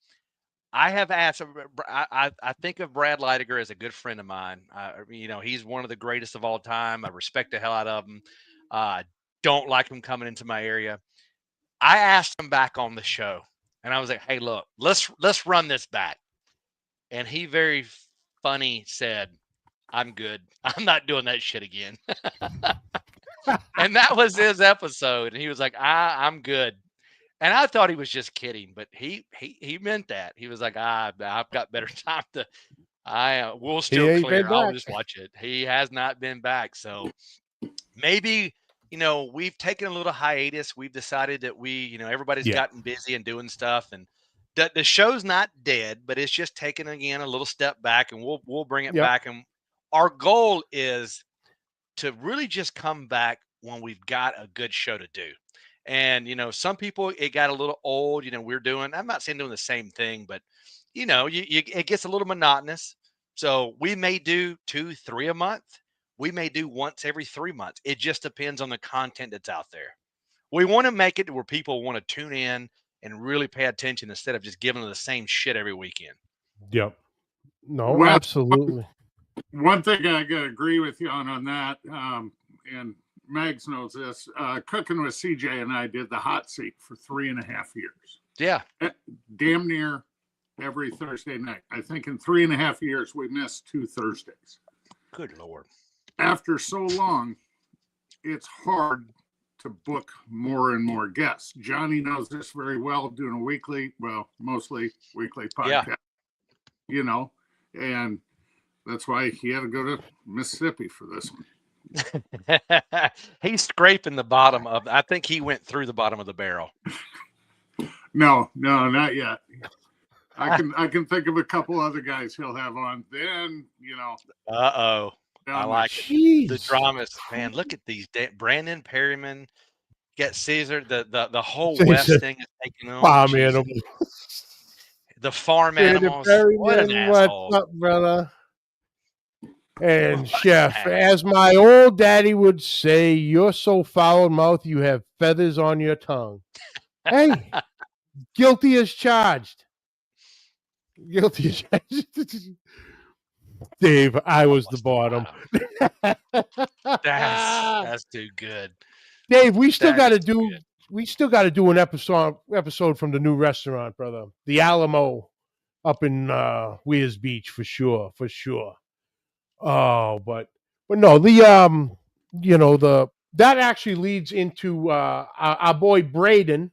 I have asked, I think of Brad Leitiger as a good friend of mine. You know, he's one of the greatest of all time. I respect the hell out of him. Don't like him coming into my area. I asked him back on the show, and I was like, hey, look, let's run this back. And he very funny said, I'm good. I'm not doing that shit again. And that was his episode. And he was like, I'm good. And I thought he was just kidding, but he meant that. He was like, I've got better time to, we'll still clear. I'll just watch it. He has not been back. So maybe, you know, we've taken a little hiatus. We've decided that everybody's gotten busy and doing stuff, and the show's not dead, but it's just taking again a little step back, and we'll bring it back. And our goal is to really just come back when we've got a good show to do. And, you know, some people, it got a little old, you know, I'm not saying doing the same thing, but, you know, it gets a little monotonous. So we may do 2-3 a month. We may do once every 3 months. It just depends on the content that's out there. We want to make it where people want to tune in and really pay attention instead of just giving them the same shit every weekend. Yep. No, absolutely. One thing I got to agree with you on that, and Mags knows this, cooking with CJ and I did the hot seat for 3.5 years. Yeah. Damn near every Thursday night. I think in 3.5 years, we missed 2 Thursdays. Good Lord. After so long, it's hard to book more and more guests. Johnny knows this very well, doing a weekly, well, mostly weekly podcast, you know, and that's why he had to go to Mississippi for this one. He's scraping the bottom of. I think he went through the bottom of the barrel. No, not yet. I can think of a couple other guys he'll have on. Then, you know. I like it. The dramas, man. Look at these. Brandon Perryman, get Caesar. The whole West thing is taking on. Farm animals. The farm animals. What an asshole. What's up, brother? And Chef, as my old daddy would say, you're so foul-mouthed you have feathers on your tongue. Hey, guilty as charged. Guilty as charged. Dave, I was the bottom. That's too good. Dave, we still got to do an episode from the new restaurant, brother. The Alamo up in Weirs Beach for sure. Oh, but no, that actually leads into our boy Braden.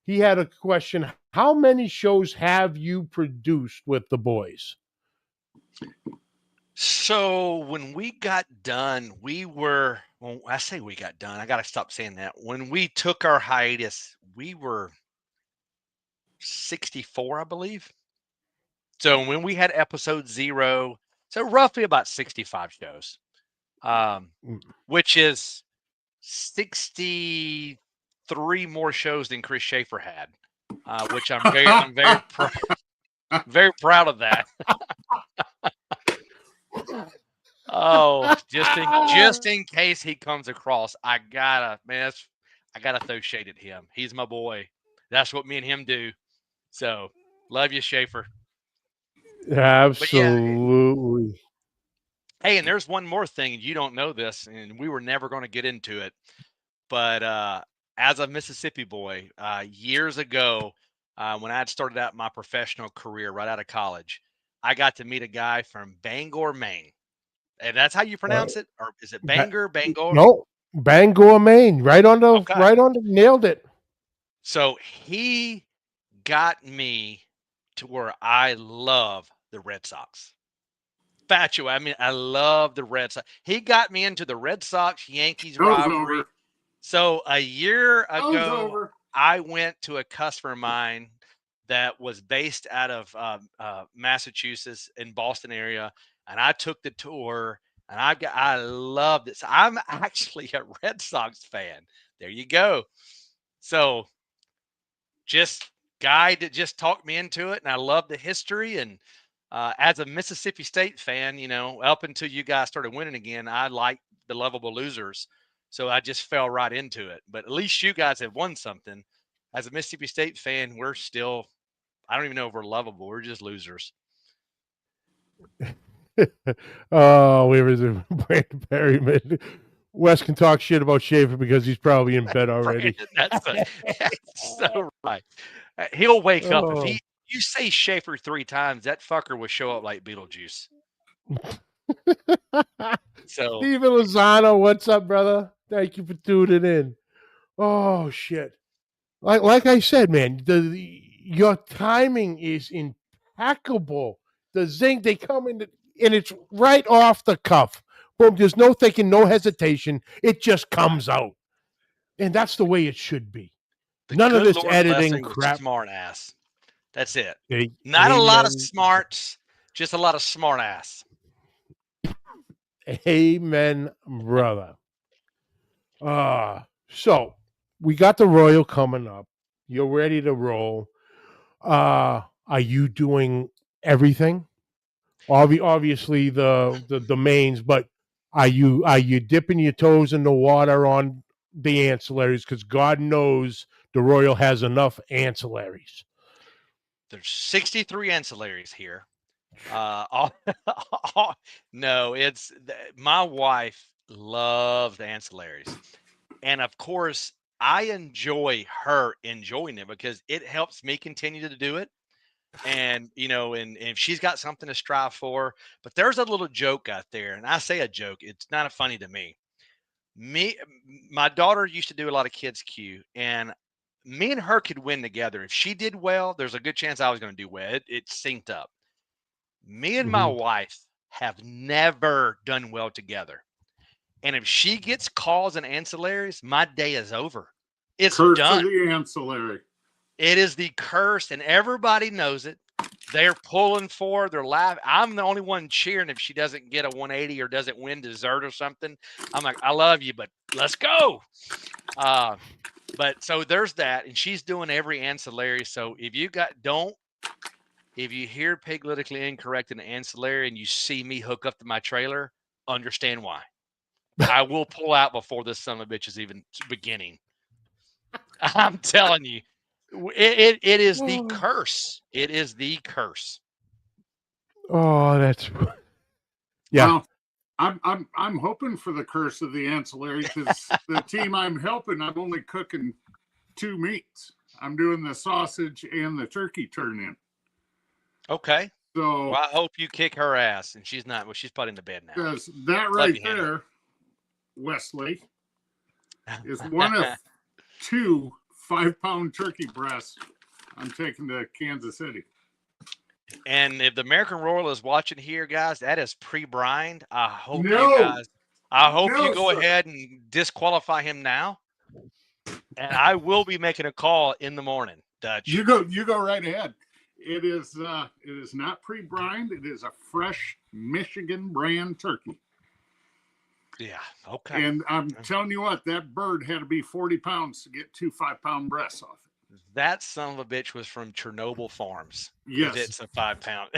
He had a question. How many shows have you produced with the boys? So when we got done, I say we got done. I got to stop saying that. When we took our hiatus, we were 64, I believe. So when we had episode 0, so roughly about 65 shows, which is 63 more shows than Chris Schaefer had, which I'm very proud of that. Oh, just in case he comes across, I gotta throw shade at him. He's my boy. That's what me and him do. So love you, Schaefer. Absolutely. Hey, and there's one more thing. You don't know this, and we were never going to get into it. But as a Mississippi boy, years ago, when I had started out my professional career right out of college, I got to meet a guy from Bangor, Maine. And that's how you pronounce it? Or is it Bangor? No, Bangor, Maine. Right on the, nailed it. So he got me to where I love the Red Sox. I mean, I love the Red Sox. He got me into the Red Sox Yankees rivalry. So a year ago, I went to a customer of mine that was based out of Massachusetts in Boston area, and I took the tour, and I loved it. So I'm actually a Red Sox fan. There you go. So just guy that just talked me into it, and I love the history. And as a Mississippi State fan, up until you guys started winning again, I liked the lovable losers. So I just fell right into it. But at least you guys have won something. As a Mississippi State fan, we're still, I don't even know if we're lovable. We're just losers. Oh, where is it? Brandon Perryman. Wes can talk shit about Schaefer because he's probably in bed already. That's so right. He'll wake up. If you say Schaefer 3 times, that fucker will show up like Beetlejuice. So Steven Lozano, what's up, brother? Thank you for tuning in. Oh shit! Like I said, man, your timing is impeccable. The zing, they come in, and it's right off the cuff. Boom! There's no thinking, no hesitation. It just comes out, and that's the way it should be. None of this Lord editing crap. Smart ass. That's it. Not a lot of smarts, just a lot of smart ass. Amen, brother. So we got the Royal coming up. You're ready to roll. Are you doing everything? Obviously the mains, but are you dipping your toes in the water on the ancillaries? Because God knows the Royal has enough ancillaries. There's 63 ancillaries here. No, it's my wife loves the ancillaries, and of course I enjoy her enjoying it because it helps me continue to do it. And and if she's got something to strive for. But there's a little joke out there, and I say a joke, it's not funny to me. My daughter used to do a lot of kids Q, and me and her could win together. If she did well, there's a good chance I was going to do well. It synced up. Me and my wife have never done well together. And if she gets calls and ancillaries, my day is over. It's Curse done. of the ancillary. It is the curse, and everybody knows it. They're pulling for, they're laughing. I'm the only one cheering if she doesn't get a 180 or doesn't win dessert or something. I'm like, I love you, but let's go. But so there's that, and she's doing every ancillary. So if you hear Piglitically incorrect in the ancillary and you see me hook up to my trailer, understand why. I will pull out before this son of a bitch is even beginning. I'm telling you. It is the curse. It is the curse. Oh, that's yeah. Well, I'm hoping for the curse of the ancillary because the team I'm helping, I'm only cooking 2 meats. I'm doing the sausage and the turkey turn-in. Okay. So well, I hope you kick her ass, and she's not. Well, she's probably in the bed now. Because that right there, Wesley, is one of 2 5-pound turkey breasts I'm taking to Kansas City. And if the American Royal is watching here, guys, that is pre-brined. I hope you guys. I hope you go ahead and disqualify him now. And I will be making a call in the morning, Dutch. You go right ahead. It is not pre-brined. It is a fresh Michigan brand turkey. Yeah. Okay. And I'm telling you what, that bird had to be 40 pounds to get 2 5-pound breasts off it. That son of a bitch was from Chernobyl Farms. Yes. If it's a 5-pound.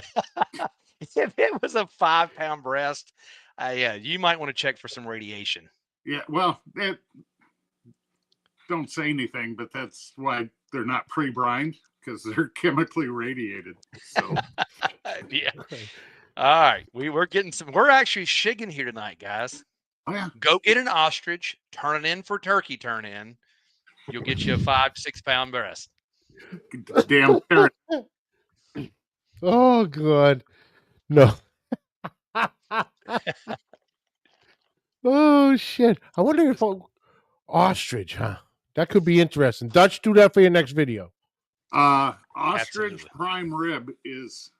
If it was a 5-pound breast, yeah, you might want to check for some radiation. Yeah. Well, don't say anything, but that's why they're not pre-brined, because they're chemically radiated. So yeah. All right. We're actually shigging here tonight, guys. Oh, yeah. Go get an ostrich, turn it in for turkey turn in. You'll get you a 5-6 pound breast. Damn parrot. Oh, good. No. Oh, shit. I wonder if ostrich, huh? That could be interesting. Dutch, do that for your next video. Ostrich Absolutely. prime rib is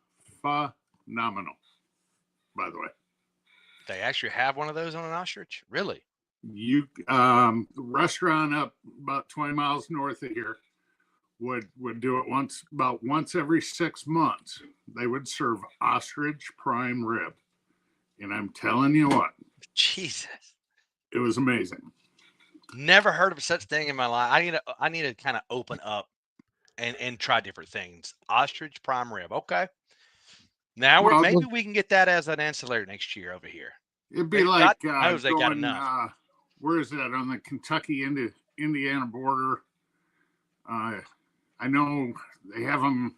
phenomenal, by the way. They actually have one of those on an ostrich? Really? You restaurant up about 20 miles north of here would do it about once every 6 months. They would serve ostrich prime rib. And I'm telling you what, Jesus, it was amazing. Never heard of such thing in my life. I need to kind of open up and try different things. Ostrich prime rib. Okay. Now maybe we can get that as an ancillary next year over here. It'd be like they got enough. Where is that, on the Kentucky into Indiana border? I know they have them.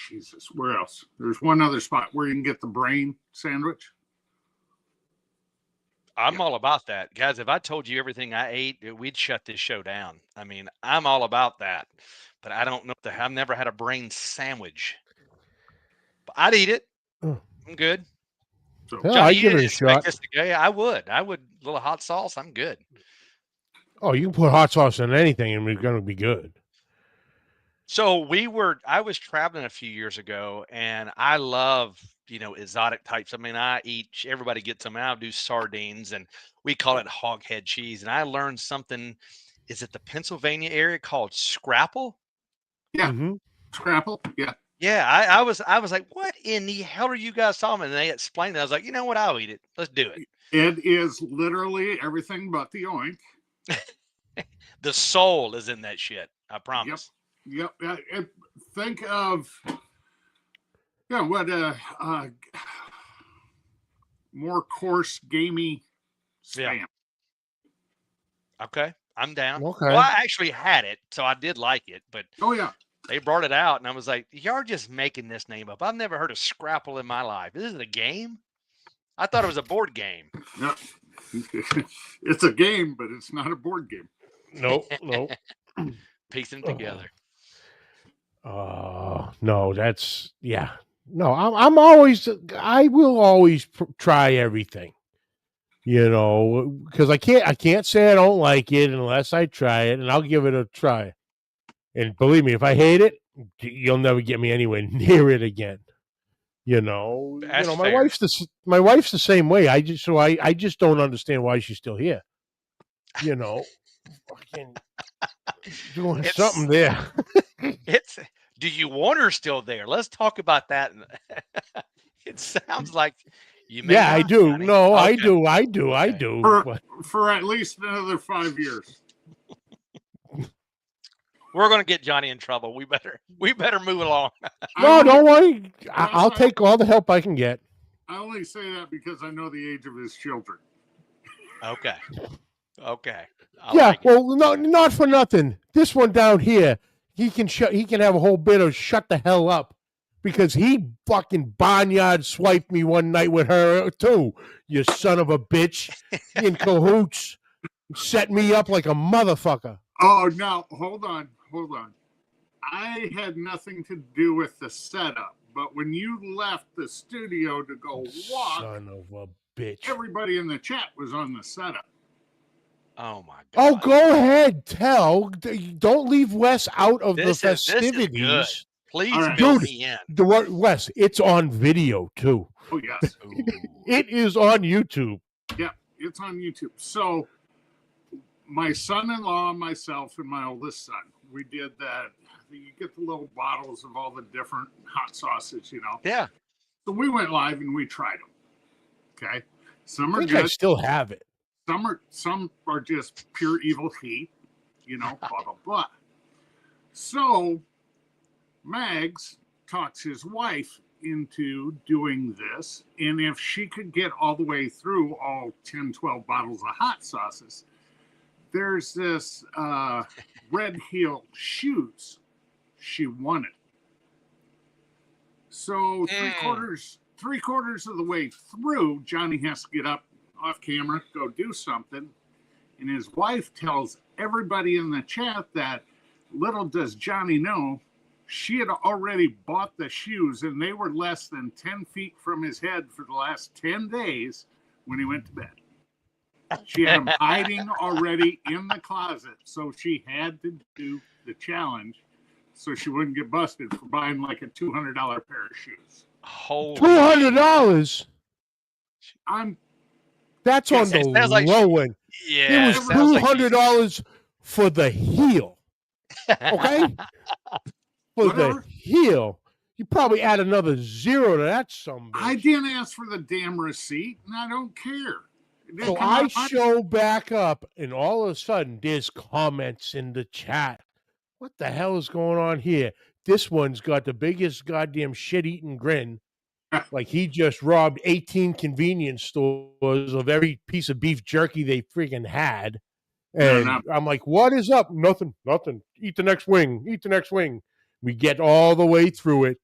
Jesus, where else? There's one other spot where you can get the brain sandwich. I'm all about that, guys. If I told you everything I ate, we'd shut this show down. I mean, I'm all about that, but I don't know. I've never had a brain sandwich. But I'd eat it. I'm good. So, yeah, I'd give it a shot. I would. A little hot sauce. I'm good. Oh, you can put hot sauce on anything and it's going to be good. So I was traveling a few years ago, and I love, exotic types. I mean, everybody gets them. I do sardines, and we call it hog head cheese. And I learned something, is it the Pennsylvania area, called scrapple? Yeah. Mm-hmm. Scrapple. Yeah. Yeah. I was like, what in the hell are you guys talking about? And they explained it. I was like, you know what? I'll eat it. Let's do it. It is literally everything but the oink. The soul is in that shit. I promise. Yep. Think of, what more coarse, gamey spam. Yeah. Okay, I'm down. Okay. Well, I actually had it, so I did like it, but they brought it out, and I was like, y'all are just making this name up. I've never heard of Scrapple in my life. This is a game? I thought it was a board game. No. It's a game, but it's not a board game. Nope. Piece them together. No, that's, yeah. No, I will always try everything. You know, because I can't say I don't like it unless I try it, and I'll give it a try. And believe me, if I hate it, you'll never get me anywhere near it again. That's My fair. wife's the same way. I just don't understand why she's still here. Fucking doing It's something there. it's. Do you want her still there? Let's talk about that. It sounds like you may Yeah, I not, do. Johnny. No, I Okay. do. I do. I Okay. do. But For at least another 5 years. We're gonna get Johnny in trouble. We better move along. no, don't worry. I'll I- take all the help I can get. I only say that because I know the age of his children. Okay. Okay. I Yeah, like it. well, no, not for nothing. This one down here, he can have a whole bit of shut the hell up because he fucking barnyard swiped me one night with her too. You son of a bitch, in cahoots, set me up like a motherfucker. Oh, now hold on. I had nothing to do with the setup, but when you left the studio to go walk, Son of a bitch. everybody in the chat was on the setup. Oh my god. Oh, go ahead, tell. Don't leave Wes out of the This is good. festivities. Please All right. fill Dude. me in. Wes, it's on video too. Oh, yes. Ooh. It is on YouTube. Yeah, it's on YouTube. So my son-in-law, myself, and my oldest son, we did that. You get the little bottles of all the different hot sauces, Yeah. So we went live and we tried them. Okay. Some I are think I good. still have it. Some are just pure evil heat, blah, blah, blah. So Mags talks his wife into doing this. And if she could get all the way through all 10, 12 bottles of hot sauces, there's this red heel shoes she wanted. So three quarters of the way through, Johnny has to get up off camera, go do something. And his wife tells everybody in the chat that little does Johnny know, she had already bought the shoes and they were less than 10 feet from his head for the last 10 days when he went to bed. She had them hiding already in the closet. So she had to do the challenge so she wouldn't get busted for buying like a $200 pair of shoes. Holy $200. That's Yes, on it the sounds like low end. Yeah. It was $200 for the heel. Okay? For Whatever. the heel. You probably add another zero to that some bitch. I didn't ask for the damn receipt, and I don't care. It didn't So come I out of my- show back up, and all of a sudden, there's comments in the chat. What the hell is going on here? This one's got the biggest goddamn shit-eating grin. Like he just robbed 18 convenience stores of every piece of beef jerky they freaking had. And I'm like, what is up? Nothing. Eat the next wing. We get all the way through it.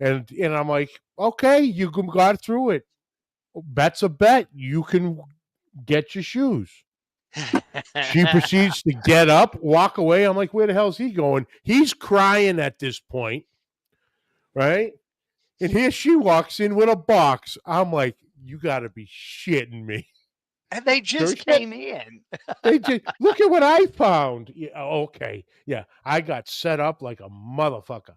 And I'm like, okay, you got through it. Bet's a bet. You can get your shoes. She proceeds to get up, walk away. I'm like, where the hell's he going? He's crying at this point, right? And here she walks in with a box. I'm like, you got to be shitting me. And they just came in. They just look at what I found. Yeah, okay. Yeah, I got set up like a motherfucker.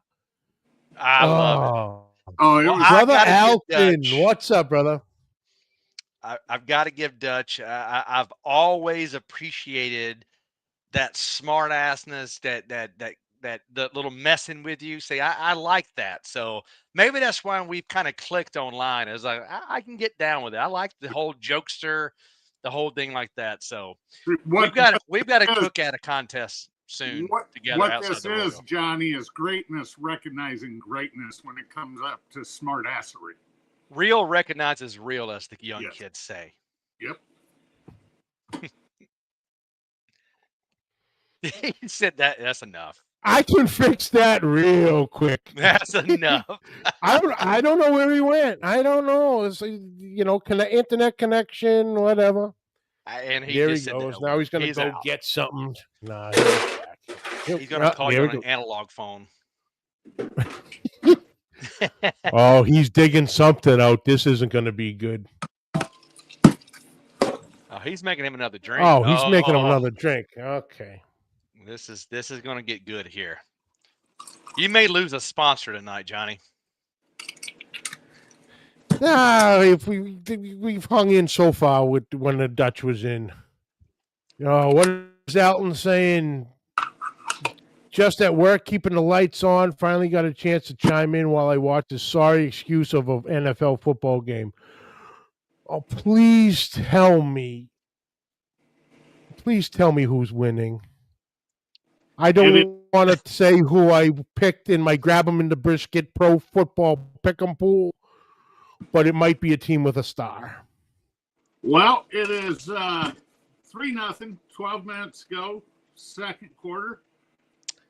I love it. Oh, it Well, was Brother gotta give Alvin, Dutch- what's up, brother? I've got to give Dutch. I've always appreciated that smart assness, that the little messing with you. See, I like that. So maybe that's why we've kind of clicked online. Is like I can get down with it. I like the whole jokester, the whole thing like that. So we've got to cook at a contest soon together. What outside this the is, logo. Johnny, is greatness recognizing greatness when it comes up to smart assery. Real recognizes real, as the young Yes. kids say. Yep. He said that. That's enough. I can fix that real quick. That's enough. I don't know where he went. I don't know. It's internet connection, whatever. And he There he just said goes. that Now he's going to go out. get something. Nah, he's back. He's going to call there you we on an analog phone. Oh, he's digging something out. This isn't going to be good. he's making him another drink. Oh, he's making him another drink. Okay. This is going to get good here. You may lose a sponsor tonight, Johnny. If we've hung in so far with when the Dutch was in. What is Elton saying? Just at work, keeping the lights on. Finally got a chance to chime in while I watch the sorry excuse of an NFL football game. Oh, please tell me. Please tell me who's winning. I don't want to say who I picked in my Grab 'em in the Brisket Pro Football Pick'em pool, but it might be a team with a star. Well, it is 3-0, 12 minutes ago, second quarter.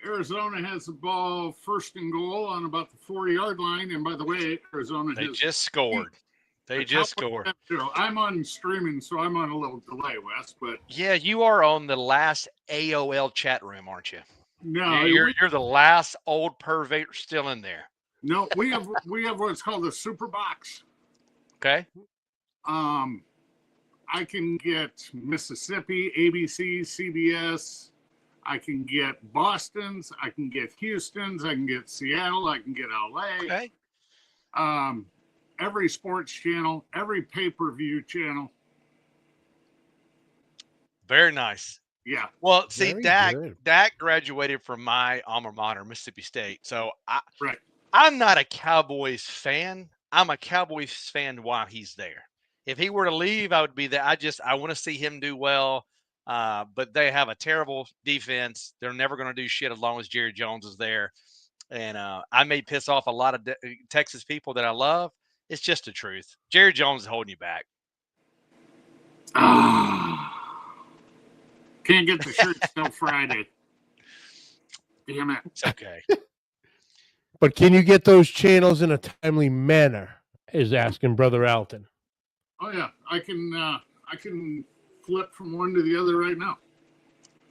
Arizona has the ball first and goal on about the 4-yard line. And by the way, Arizona just scored. They just scored. I'm on streaming, so I'm on a little delay, Wes. But yeah, you are on the last AOL chat room, aren't you? No, you're the last old pervert still in there. No, we have what's called a super box. Okay. I can get Mississippi, ABC, CBS. I can get Boston's. I can get Houston's. I can get Seattle. I can get LA. Okay. Every sports channel, every pay-per-view channel. Very nice. Yeah. Well, see, Dak graduated from my alma mater, Mississippi State. So I'm not a Cowboys fan. I'm a Cowboys fan while he's there. If he were to leave, I would be there. I want to see him do well. But they have a terrible defense. They're never going to do shit as long as Jerry Jones is there. And I may piss off a lot of Texas people that I love. It's just the truth. Jerry Jones is holding you back. Can't get the shirt till Friday. Damn it. It's okay. But can you get those channels in a timely manner? Is asking Brother Alton. Oh yeah, I can flip from one to the other right now.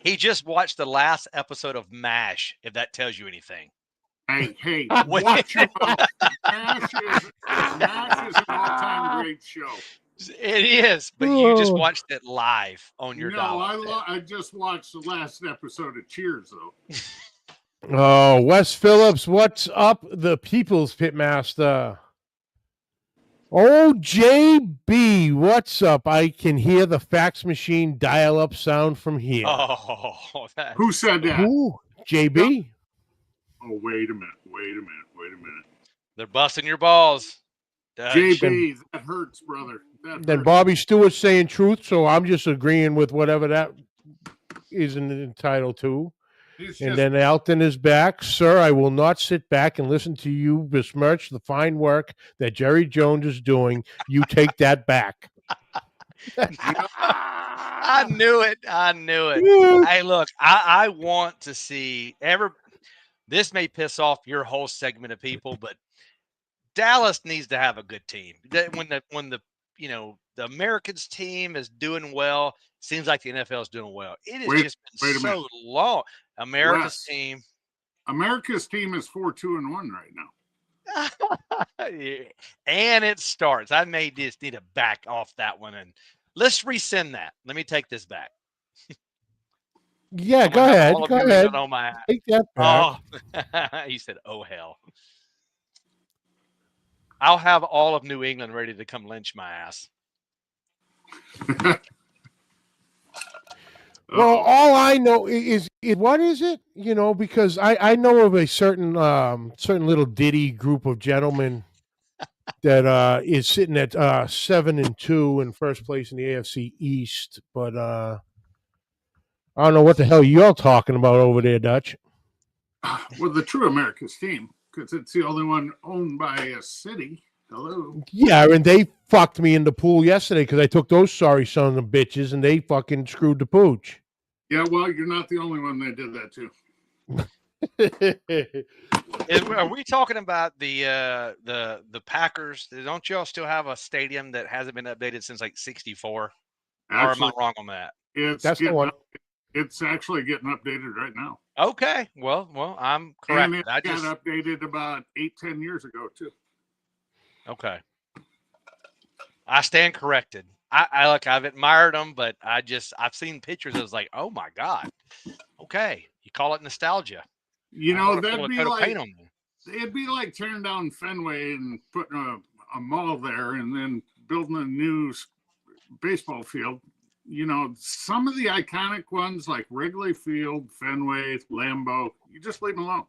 He just watched the last episode of MASH, if that tells you anything. Hey, watch your mouth. MASH is an all-time great show. It is, but you just watched it live on your dial. No, I just watched the last episode of Cheers, though. Oh, Wes Phillips, what's up? The People's Pitmaster. Oh, JB, what's up? I can hear the fax machine dial-up sound from here. Oh, who said that? Who? JB? Oh, wait a minute. They're busting your balls. JB, that hurts, brother. Then Bobby Stewart's saying truth, so I'm just agreeing with whatever that isn't entitled to. Then Alton is back. Sir, I will not sit back and listen to you besmirch the fine work that Jerry Jones is doing. You take that back. I knew it. Hey, look, I want to see this may piss off your whole segment of people, but Dallas needs to have a good team. When the Americans team is doing well, seems like the NFL is doing well. It has just been so long. America's team is 4-2-1 right now. And it starts. I may just need to back off that one and let's rescind that. Let me take this back. Yeah, go ahead. Take that back. Oh, he said, "Oh hell." I'll have all of New England ready to come lynch my ass. Well, all I know is what is it? Because I know of a certain little ditty group of gentlemen that is sitting at 7-2 in first place in the AFC East, but I don't know what the hell y'all talking about over there, Dutch. Well, the true America's team, because it's the only one owned by a city. Hello. Yeah, and they fucked me in the pool yesterday because I took those sorry sons of bitches and they fucking screwed the pooch. Yeah, well, you're not the only one that did that too. Are we talking about the Packers? Don't y'all still have a stadium that hasn't been updated since like '64? Actually, or am I wrong on that? That's the one. It's actually getting updated right now. Okay, well, I'm correct. And it got updated about 8-10 years ago too. Okay, I stand corrected. I've admired them, but I've seen pictures. I was like, oh my God. Okay, you call it nostalgia. You I know, want to that'd put a be coat of like paint on them. it'd be like tearing down Fenway and putting a mall there and then building a new baseball field. You know, some of the iconic ones like Wrigley Field, Fenway, Lambeau, you just leave them alone.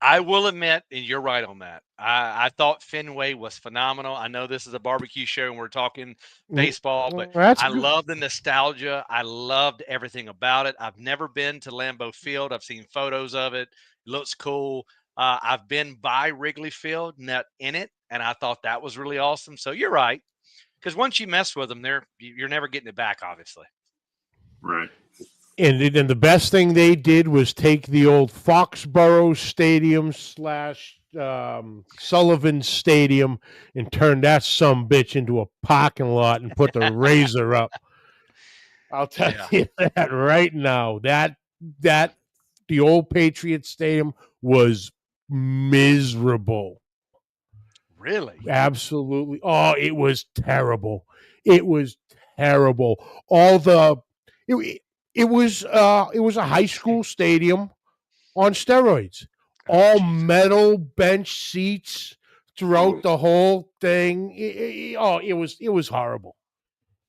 I will admit, and you're right on that. I thought Fenway was phenomenal. I know this is a barbecue show and we're talking baseball, but That's I good. love the nostalgia. I loved everything about it. I've never been to Lambeau Field. I've seen photos of it. It looks cool. I've been by Wrigley Field, not in it, and I thought that was really awesome. So you're right, because once you mess with them, you're never getting it back, obviously. Right. And the best thing they did was take the old Foxborough Stadium / Sullivan Stadium and turn that sumbitch into a parking lot and put the Razor up. I'll tell Yeah. you that right now. That the old Patriot Stadium was miserable. Really? Absolutely. Oh, it was terrible. It was terrible. All the it was a high school stadium on steroids. Oh, All Jesus. metal bench seats throughout the whole thing. It was horrible.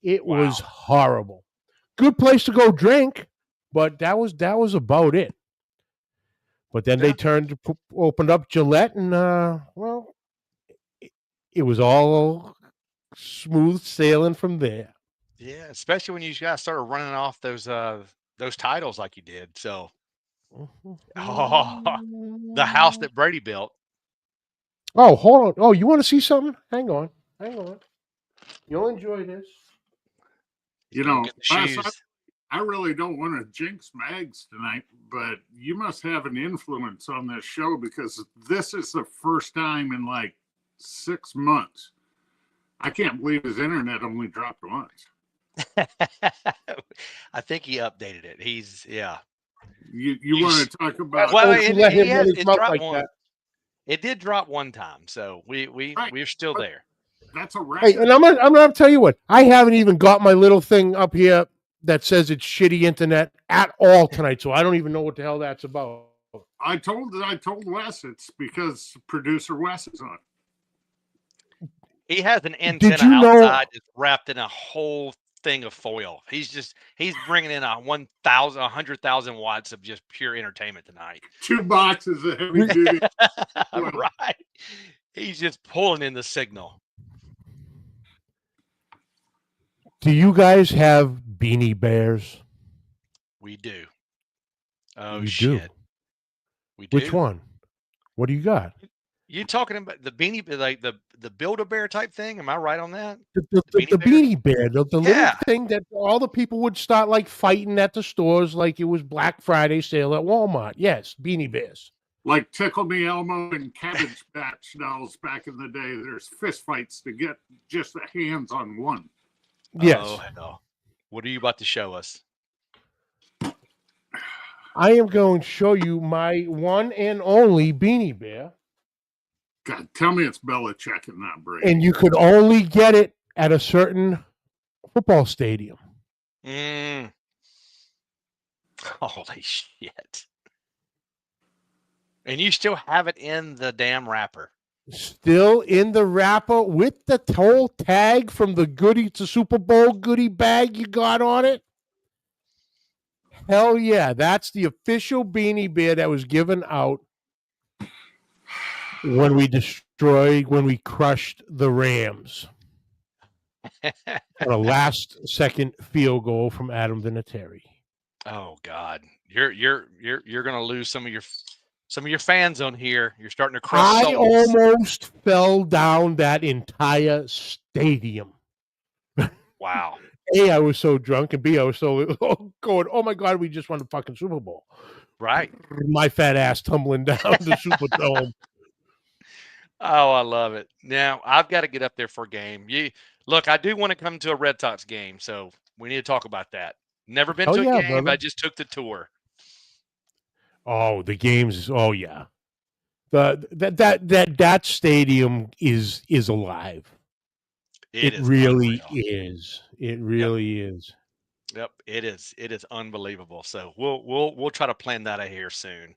It was Wow. horrible. Good place to go drink, but that was about it. But then they Yeah. opened up Gillette, and well, it was all smooth sailing from there. Yeah, especially when you guys started running off those titles like you did. So, the house that Brady built. Oh, hold on. Oh, you want to see something? Hang on. Hang on. You'll enjoy this. You Go know, get the Les, shoes. I really don't want to jinx Mags tonight, but you must have an influence on this show because this is the first time in like 6 months. I can't believe his internet only dropped once. I think he updated it. Yeah. You want to talk about? Well, Don't you let him run his it mouth dropped like one. that. It did drop one time, so we're still but there. That's a Hey, record. and I'm gonna tell you what. I haven't even got my little thing up here that says it's shitty internet at all tonight, so I don't even know what the hell that's about. I told Wes it's because producer Wes is on. He has an antenna you know- outside that's wrapped in a whole thing of foil. He's bringing in 100,000 watts of just pure entertainment tonight. 2 boxes of heavy duty. Right. He's just pulling in the signal. Do you guys have Beanie Bears? We do. Oh, You shit. do. We do. Which one? What do you got? You talking about the beanie, like the Build-A-Bear type thing? Am I right on that? The Beanie Bear, the little thing that all the people would start like fighting at the stores like it was Black Friday sale at Walmart. Yes, Beanie Bears. Like Tickle Me Elmo and Cabbage Patch dolls back in the day. There's fist fights to get just the hands on one. Yes. Oh, hell. What are you about to show us? I am going to show you my one and only Beanie Bear. God, tell me it's Belichick and not Brady. And you could only get it at a certain football stadium. Holy shit. And you still have it in the damn wrapper. Still in the wrapper with the whole tag from the Super Bowl goodie bag you got on it. Hell yeah, that's the official Beanie Bear that was given out when we crushed the Rams. On a last-second field goal from Adam Vinatieri. Oh God, you're gonna lose some of your fans on here. You're starting to crush souls. I almost fell down that entire stadium. Wow. A, I was so drunk, and B, I was so going, oh my God, we just won the fucking Super Bowl. Right. My fat ass tumbling down the Superdome. Oh, I love it. Now I've got to get up there for a game. Look, I do want to come to a Red Sox game, so we need to talk about that. Never been to a game. Brother. I just took the tour. Oh, the games. Oh yeah. That stadium is alive. It is really unreal. is. It Yep. really is. Yep, it is. It is unbelievable. So we'll try to plan that out here soon.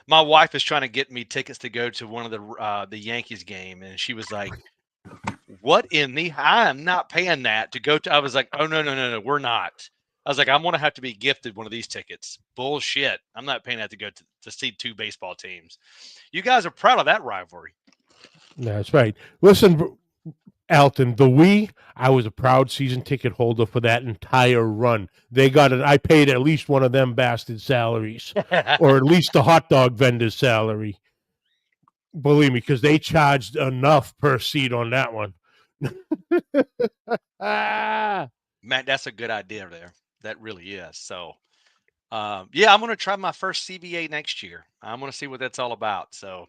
My wife is trying to get me tickets to go to one of the Yankees game, and she was like, "What in the? I am not paying that to go to." I was like, "Oh no, we're not." I was like, "I'm gonna have to be gifted one of these tickets." Bullshit! I'm not paying that to go to see two baseball teams. You guys are proud of that rivalry. That's right. Listen, Alton, I was a proud season ticket holder for that entire run. They got it. I paid at least one of them bastard salaries, or at least the hot dog vendor's salary. Believe me, because they charged enough per seat on that one. Ah, Matt, that's a good idea there. That really is. So, yeah, I'm going to try my first CBA next year. I'm going to see what that's all about. So,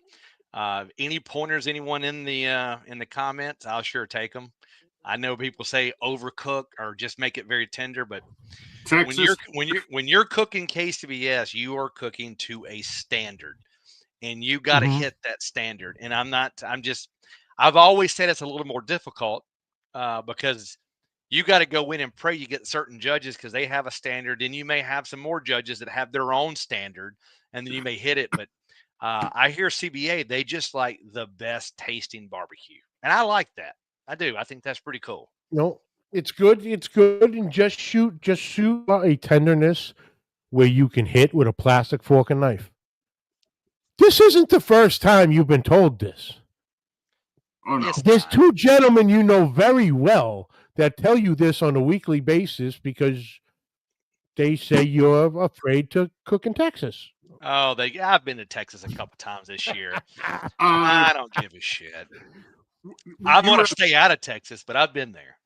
any pointers, anyone in the comments, I'll sure take them. I know people say overcook or just make it very tender, but Texas. when you're cooking KCBS, you are cooking to a standard, and you got to mhm. hit that standard. And I've always said it's a little more difficult because you got to go in and pray you get certain judges because they have a standard, and you may have some more judges that have their own standard, and then you may hit it. But I hear CBA, they just like the best tasting barbecue, and I like that. I do. I think that's pretty cool. No, it's good. It's good, and just shoot a tenderness where you can hit with a plastic fork and knife. This isn't the first time you've been told this. Oh no. It's There's not. two gentlemen you know very well that tell you this on a weekly basis because they say you're afraid to cook in Texas. Oh, I've been to Texas a couple times this year. Uh, I don't give a shit. I you want were, to stay out of Texas, but I've been there.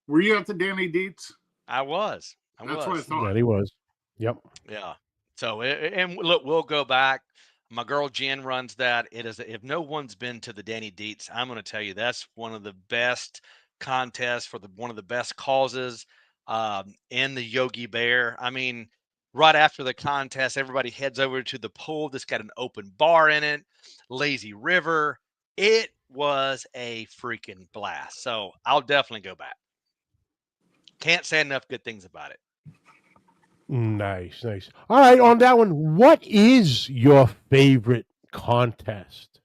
were you at the Danny Dietz? I was. I That's what I was. thought. That he was. Yep. Yeah. So, and look, we'll go back. My girl Jen runs that. It is, if no one's been to the Danny Dietz, I'm going to tell you that's one of the best contests for one of the best causes in the Yogi Bear. I mean, right after the contest, everybody heads over to the pool that's got an open bar in it, lazy river. It was a freaking blast. So I'll definitely go back. Can't say enough good things about it. Nice, nice. All right, on that one, what is your favorite contest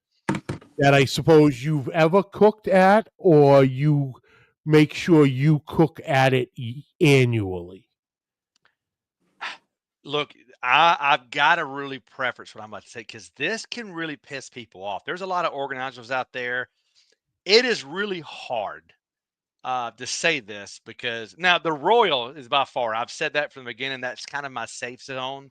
that I suppose you've ever cooked at, or you make sure you cook at it annually? Look, I've got a really preference what I'm about to say because this can really piss people off. There's a lot of organizers out there. It is really hard to say this because now the Royal is by far, I've said that from the beginning. That's kind of my safe zone.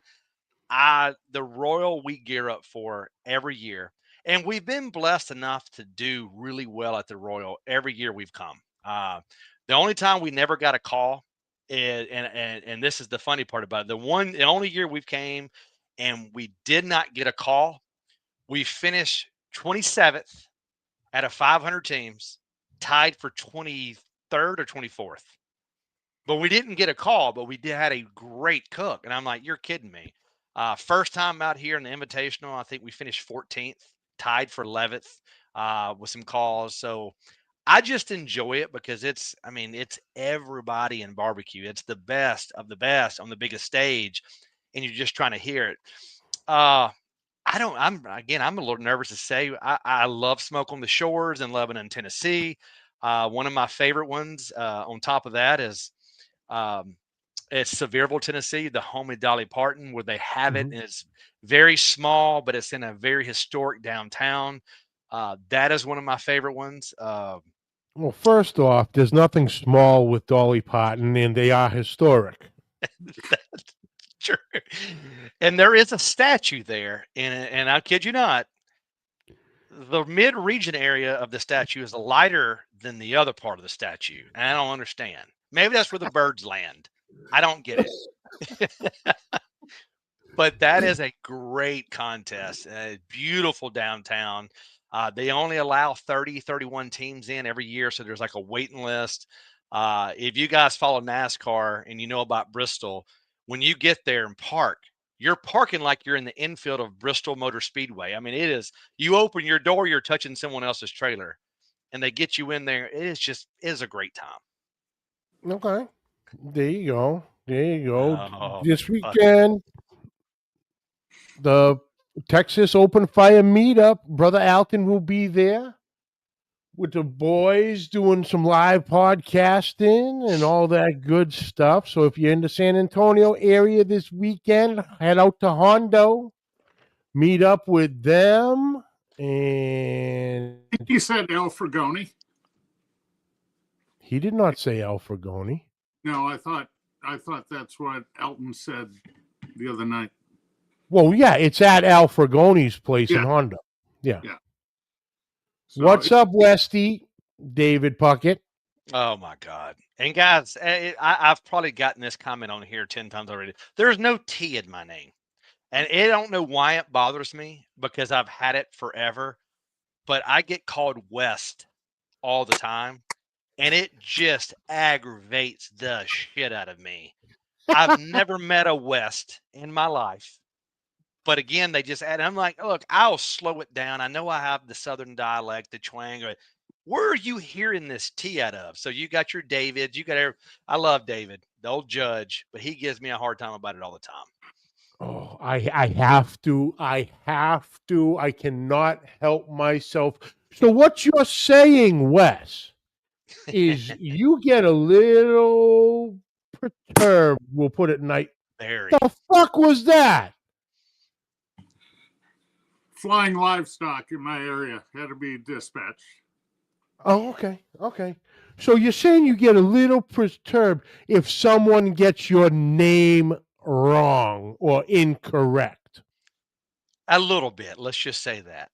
The Royal we gear up for every year, and we've been blessed enough to do really well at the Royal every year we've come. The only time we never got a call, and this is the funny part about it, the only year we came and we did not get a call, we finished 27th out of 500 teams, tied for 23rd or 24th. But we didn't get a call, but we had a great cook. And I'm like, you're kidding me. First time out here in the Invitational, I think we finished 14th, tied for 11th with some calls. So I just enjoy it because it's everybody in barbecue. It's the best of the best on the biggest stage, and you're just trying to hear it. I'm a little nervous to say I love Smoke on the Shores in Lebanon, Tennessee. One of my favorite ones on top of that is it's Sevierville, Tennessee, the home of Dolly Parton, where they have it, and it's very small, but it's in a very historic downtown. That is one of my favorite ones. Well, first off, there's nothing small with Dolly Parton, and they are historic. True. And there is a statue there, and I kid you not, the mid-region area of the statue is lighter than the other part of the statue, and I don't understand. Maybe that's where the birds land. I don't get it. But that is a great contest. Beautiful downtown. They only allow 30, 31 teams in every year, so there's like a waiting list. If you guys follow NASCAR and you know about Bristol, when you get there and park, you're parking like you're in the infield of Bristol Motor Speedway. I mean, it is, you open your door, you're touching someone else's trailer. and they get you in there. It is a great time. Okay. There you go. There you go. Oh, This weekend, the Texas Open Fire meetup. Brother Alton will be there with the boys doing some live podcasting and all that good stuff. So if you're in the San Antonio area this weekend, head out to Hondo, meet up with them. And He said El Fragoni. he did not say Al Fragoni. No, I thought that's what Elton said the other night. Well, yeah, it's at Al Fragoni's place in Hondo. Yeah. So what's up, Westy? David Puckett. Oh my God! And guys, I've probably gotten this comment on here 10 times already. There's no T in my name, and I don't know why it bothers me because I've had it forever. But I get called West all the time, and it just aggravates the shit out of me. I've never met a West in my life. But again, they just add. I'm like, look, I'll slow it down. I know I have the Southern dialect, the twang. Where are you hearing this T out of? So you got your David. I love David, the old judge, but he gives me a hard time about it all the time. Oh, I have to. I cannot help myself. So what you're saying, Wes, is you get a little perturbed. We'll put it night. Very. The fuck was that? Flying livestock in my area had to be dispatched. Oh, okay. Okay. So you're saying you get a little perturbed if someone gets your name wrong or incorrect? A little bit. Let's just say that.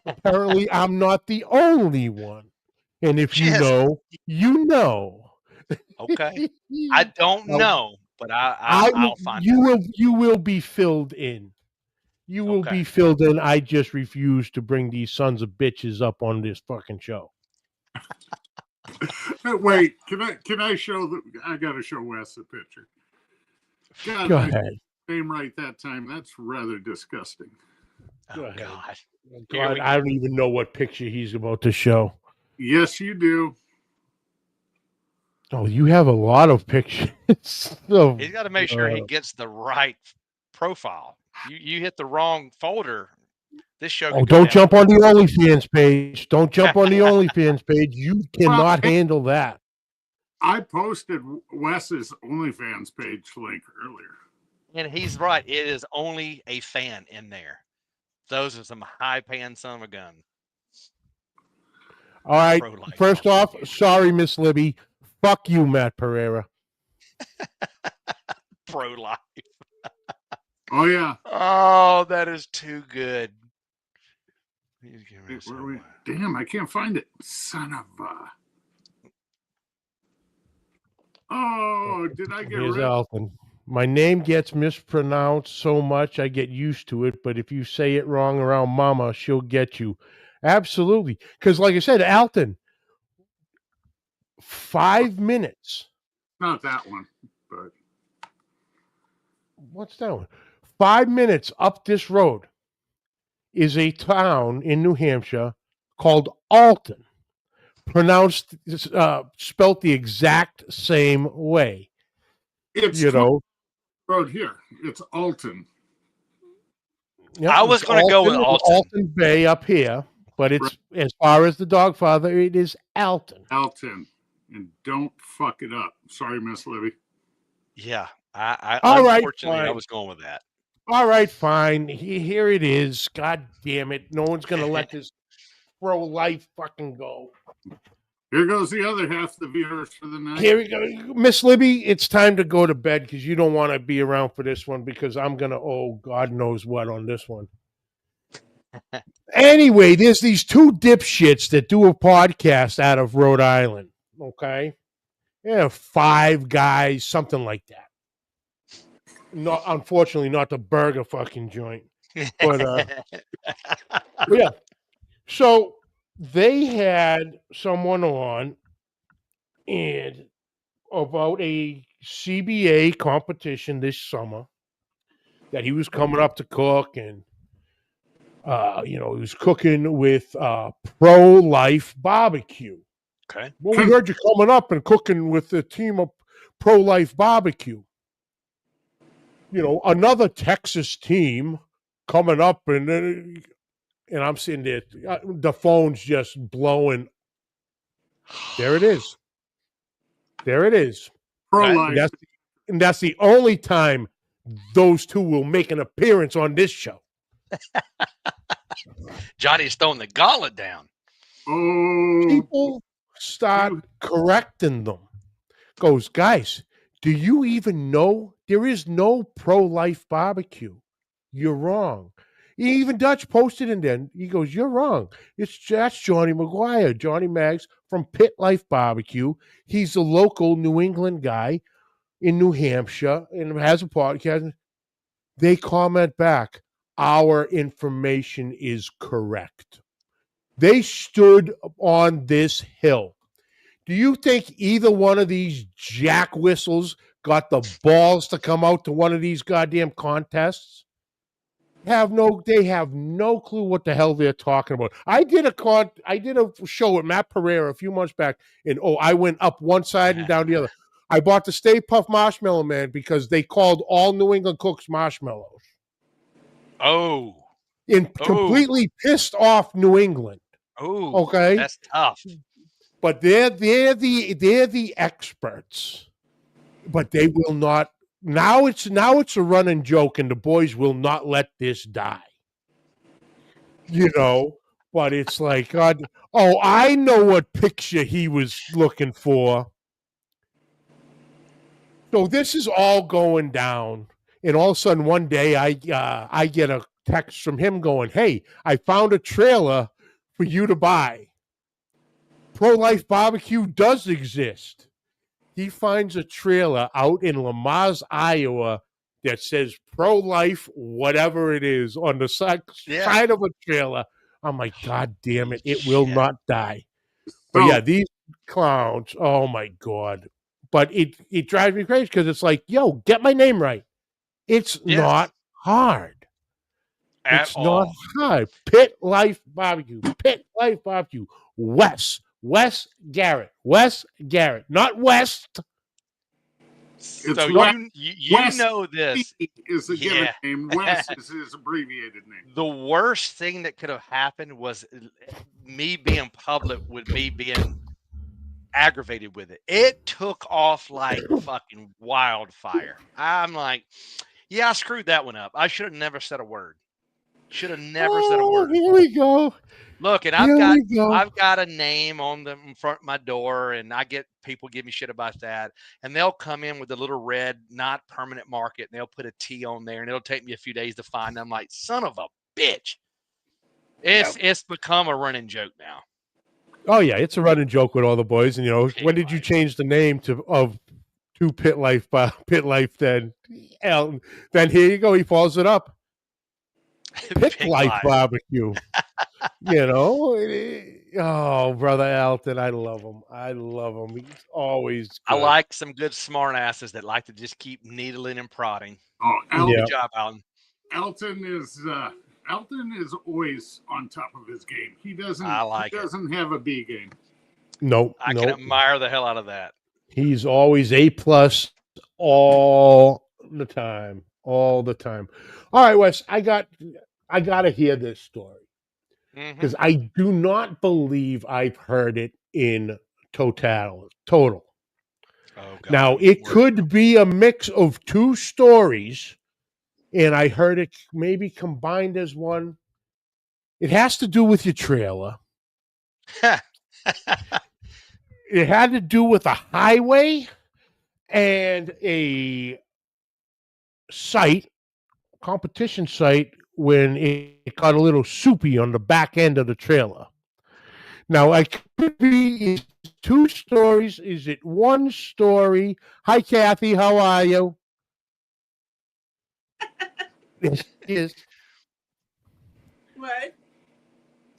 Apparently, I'm not the only one. And if you know, you know. Okay. I don't know, but I'll find out. You will be filled in. You will be filled in. I just refuse to bring these sons of bitches up on this fucking show. Wait, can I show I gotta show Wes a picture. God, go ahead. Name right that time. That's rather disgusting. Go ahead. God. God, I don't even know what picture he's about to show. Yes, you do. Oh, you have a lot of pictures. So, he's got to make sure he gets the right profile. You hit the wrong folder. This show. Oh, don't jump on the OnlyFans page. Don't jump on the OnlyFans page. You cannot handle that. I posted Wes's OnlyFans page link earlier. And he's right. It is only a fan in there. Those are some high-paying son of a gun. All right. First off, sorry, Miss Libby. Fuck you, Matt Pereira. Pro-life. Oh, yeah. Oh, that is too good. Damn, I can't find it. Son of a... Oh, did I get Here's rid? Alton. My name gets mispronounced so much I get used to it, but if you say it wrong around Mama, she'll get you. Absolutely. Because like I said, Alton, 5 minutes. Not that one, but... What's that one? 5 minutes up this road is a town in New Hampshire called Alton, pronounced, spelt the exact same way. It's road here. It's Alton. Yep, I was going to go with Alton. Alton Bay up here, but it's as far as the Dogfather, it is Alton. Alton, and don't fuck it up. Sorry, Miss Libby. Yeah, I unfortunately, I was going with that. All right, fine. Here it is. God damn it! No one's going to let this pro-life fucking go. Here goes the other half of the viewers for the night. Here we go. Miss Libby, it's time to go to bed because you don't want to be around for this one because I'm going to, oh, God knows what on this one. Anyway, there's these two dipshits that do a podcast out of Rhode Island, okay? Yeah, 5 guys, something like that. Not, unfortunately, not the burger fucking joint. But yeah. So they had someone on and about a CBA competition this summer that he was coming up to cook, and He was cooking with Pro-Life Barbecue. Okay. Well, we heard you coming up and cooking with the team of Pro-Life Barbecue. Another Texas team coming up, and I'm sitting there, the phone's just blowing. There it is. There it is. Pro-life. And that's the only time those two will make an appearance on this show. Johnny's throwing the gauntlet down. Oh, People start correcting them. Goes, guys, do you even know there is no Pro-Life Barbecue? You're wrong. Even Dutch posted in there. He goes, you're wrong. That's Johnny McGuire, Johnny Maggs from Pit Life Barbecue. He's a local New England guy in New Hampshire and has a podcast. They comment back, our information is correct. They stood on this hill. Do you think either one of these jack whistles got the balls to come out to one of these goddamn contests? They have no clue what the hell they're talking about. I did a show with Matt Pereira a few months back, and I went up one side and down the other. I bought the Stay Puft Marshmallow Man because they called all New England cooks marshmallows. Oh. And completely pissed off New England. Oh, okay, that's tough. But they're the experts. But they will not. Now it's a running joke, and the boys will not let this die. But it's like, God, I know what picture he was looking for. So this is all going down, and all of a sudden one day I get a text from him going, "Hey, I found a trailer for you to buy. Pro-Life Barbecue does exist." He finds a trailer out in Lamars, Iowa that says Pro-Life, whatever it is, on the side of a trailer. I'm like, God damn it, it will not die. But yeah, these clowns, oh my God. But it drives me crazy because it's like, yo, get my name right. It's not hard. It's not hard. Pit Life Barbecue. Pit Life Barbecue. Wes Garrett, not West. So you Wes know this is the given name. Wes is his abbreviated name. The worst thing that could have happened was me being public with me being aggravated with it. It took off like fucking wildfire. I'm like, yeah, I screwed that one up. I should have never said a word. Should have never said a word. Here we go. Look, and I've got a name on the in front of my door, and I get people give me shit about that, and they'll come in with a little red, not permanent market, and they'll put a T on there, and it'll take me a few days to find them. Like, son of a bitch. It's become a running joke now. Oh yeah, it's a running joke with all the boys, and when did you change the name to Pit Life? Then here you go. He follows it up. Pit Life Barbecue. Oh, brother Alton, I love him. He's always good. I like some good smart asses that like to just keep needling and prodding. Oh, good job, Alton. Alton is always on top of his game. He doesn't have a B game. Nope. I can admire the hell out of that. He's always A+ all the time. All right, Wes, I got to hear this story because I do not believe I've heard it in total. Oh, God. Now, it could be a mix of two stories, and I heard it maybe combined as one. It has to do with your trailer. It had to do with a highway and a competition site, when it got a little soupy on the back end of the trailer. Now, I could be two stories. Is it one story? Hi, Kathy. How are you? What?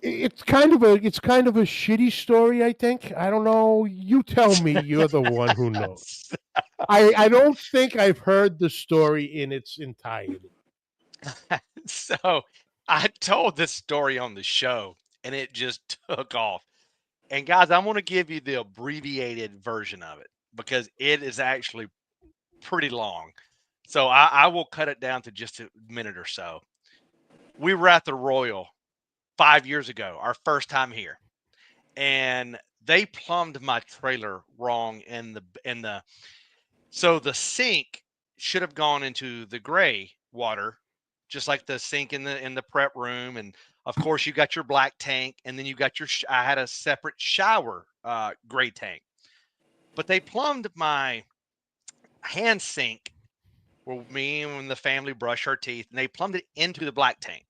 It's kind of a shitty story, I think. I don't know. You tell me. You're the one who knows. I don't think I've heard the story in its entirety. So I told this story on the show, and it just took off. And guys, I'm going to give you the abbreviated version of it because it is actually pretty long. So I will cut it down to just a minute or so. We were at the Royal 5 years ago, our first time here, and they plumbed my trailer wrong so the sink should have gone into the gray water, just like the sink in the prep room. And of course, you got your black tank, and then you got I had a separate shower gray tank. But they plumbed my hand sink where me and the family brush our teeth, and they plumbed it into the black tank.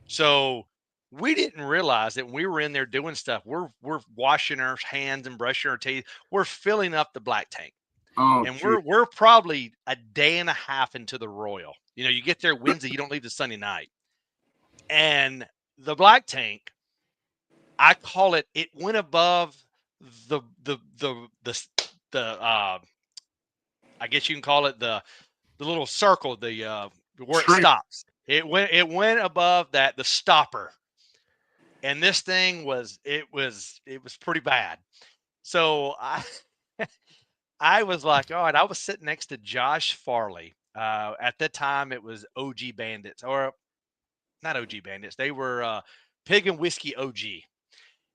So we didn't realize that when we were in there doing stuff, we're washing our hands and brushing our teeth. We're filling up the black tank. Oh, And gee. we're probably a day and a half into the Royal. You know, you get there Wednesday, you don't leave the Sunday night. And the black tank, I call it, it went above the I guess you can call it the little circle, where it Shrink. stops. It went above that, the stopper. And this thing was pretty bad. So I was like, all right, I was sitting next to Josh Farley. At that time, it was OG Bandits, or not OG Bandits. They were Pig and Whiskey OG.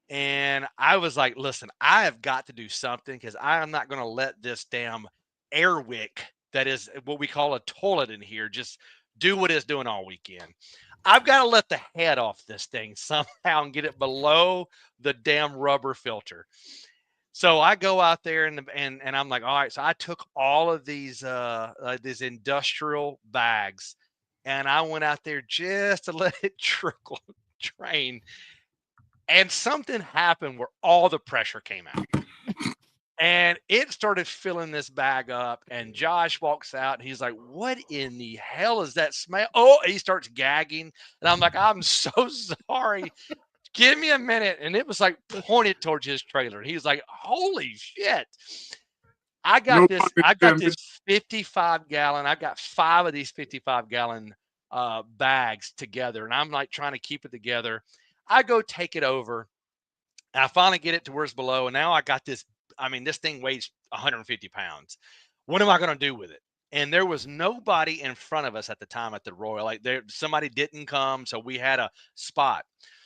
And I was like, listen, I have got to do something because I am not going to let this damn air wick that is what we call a toilet in here just do what it's doing all weekend. I've got to let the head off this thing somehow and get it below the damn rubber filter. So I go out there and I'm like, all right. So I took all of these industrial bags, and I went out there just to let it drain. And something happened where all the pressure came out. And it started filling this bag up. And Josh walks out and he's like, what in the hell is that smell? Oh, he starts gagging. And I'm like, I'm so sorry. Give me a minute. And it was like pointed towards his trailer. He was like, holy shit. I got this 55 gallon. I got 5 of these 55-gallon bags together. And I'm like trying to keep it together. I go take it over. And I finally get it to where it's below. And now I got this. I mean, this thing weighs 150 pounds. What am I going to do with it? And there was nobody in front of us at the time at the Royal. Like somebody didn't come. So we had a spot.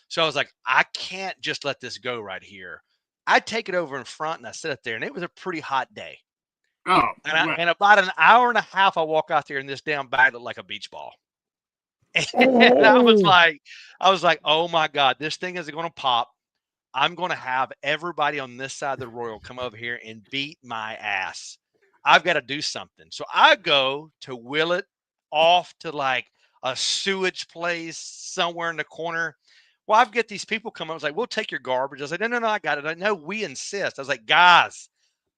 So I was like, I can't just let this go right here. I take it over in front and I sit up there, and it was a pretty hot day. Oh, and about an hour and a half, I walk out there and this damn bag looked like a beach ball. And I was like, oh my God, this thing is going to pop. I'm going to have everybody on this side of the Royal come over here and beat my ass. I've got to do something. So I go to wheel it off to like a sewage place somewhere in the corner. Well, I've got these people come up. I was like, we'll take your garbage. I was like, no, I got it. I know, we insist. I was like, guys,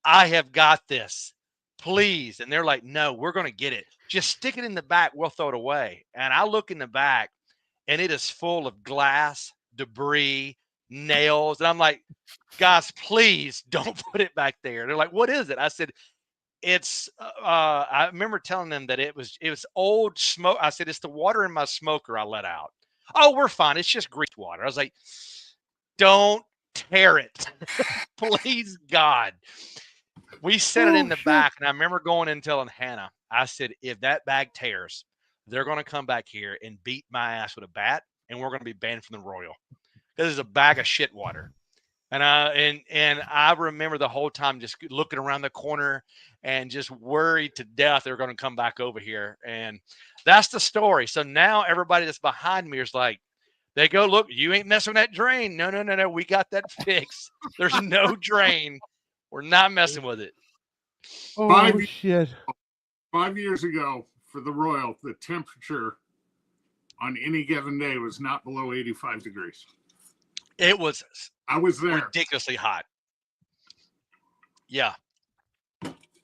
I have got this. Please. And they're like, no, we're going to get it. Just stick it in the back. We'll throw it away. And I look in the back, and it is full of glass, debris, nails. And I'm like, guys, please don't put it back there. They're like, what is it? I said, it's I remember telling them that it was old smoke. I said, it's the water in my smoker I let out. Oh, we're fine. It's just grease water. I was like, don't tear it. Please, God. We set it in the back, and I remember going and telling Hannah, I said, if that bag tears, they're going to come back here and beat my ass with a bat, and we're going to be banned from the Royal. This is a bag of shit water. And I remember the whole time just looking around the corner and just worried to death they're going to come back over here. And that's the story. So now everybody that's behind me is like, they go, look, you ain't messing with that drain. No. We got that fixed. There's no drain. We're not messing with it. Oh, shit. 5 years ago for the Royal, the temperature on any given day was not below 85 degrees. It was. I was there. Ridiculously hot. Yeah.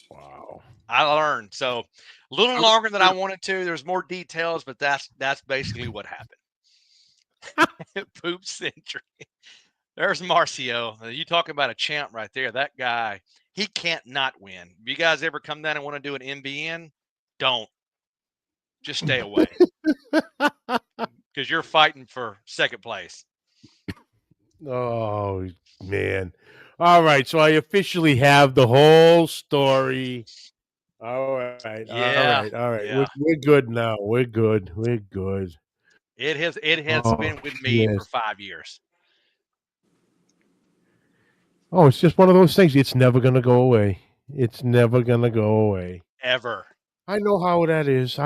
Wow. I learned. So a little longer than I wanted to. There's more details, but that's basically what happened. Poop century. There's Marcio. You talking about a champ right there. That guy, he can't not win. If you guys ever come down and want to do an NBN, don't. Just stay away. Because because you're fighting for second place. Oh, man. All right. So I officially have the whole story. All right. Yeah, All right. yeah. We're good now. We're good. It has Oh, been with me for yes. 5 years. Oh, it's just one of those things. It's never going to go away. It's never going to go away. Ever. I know how that is.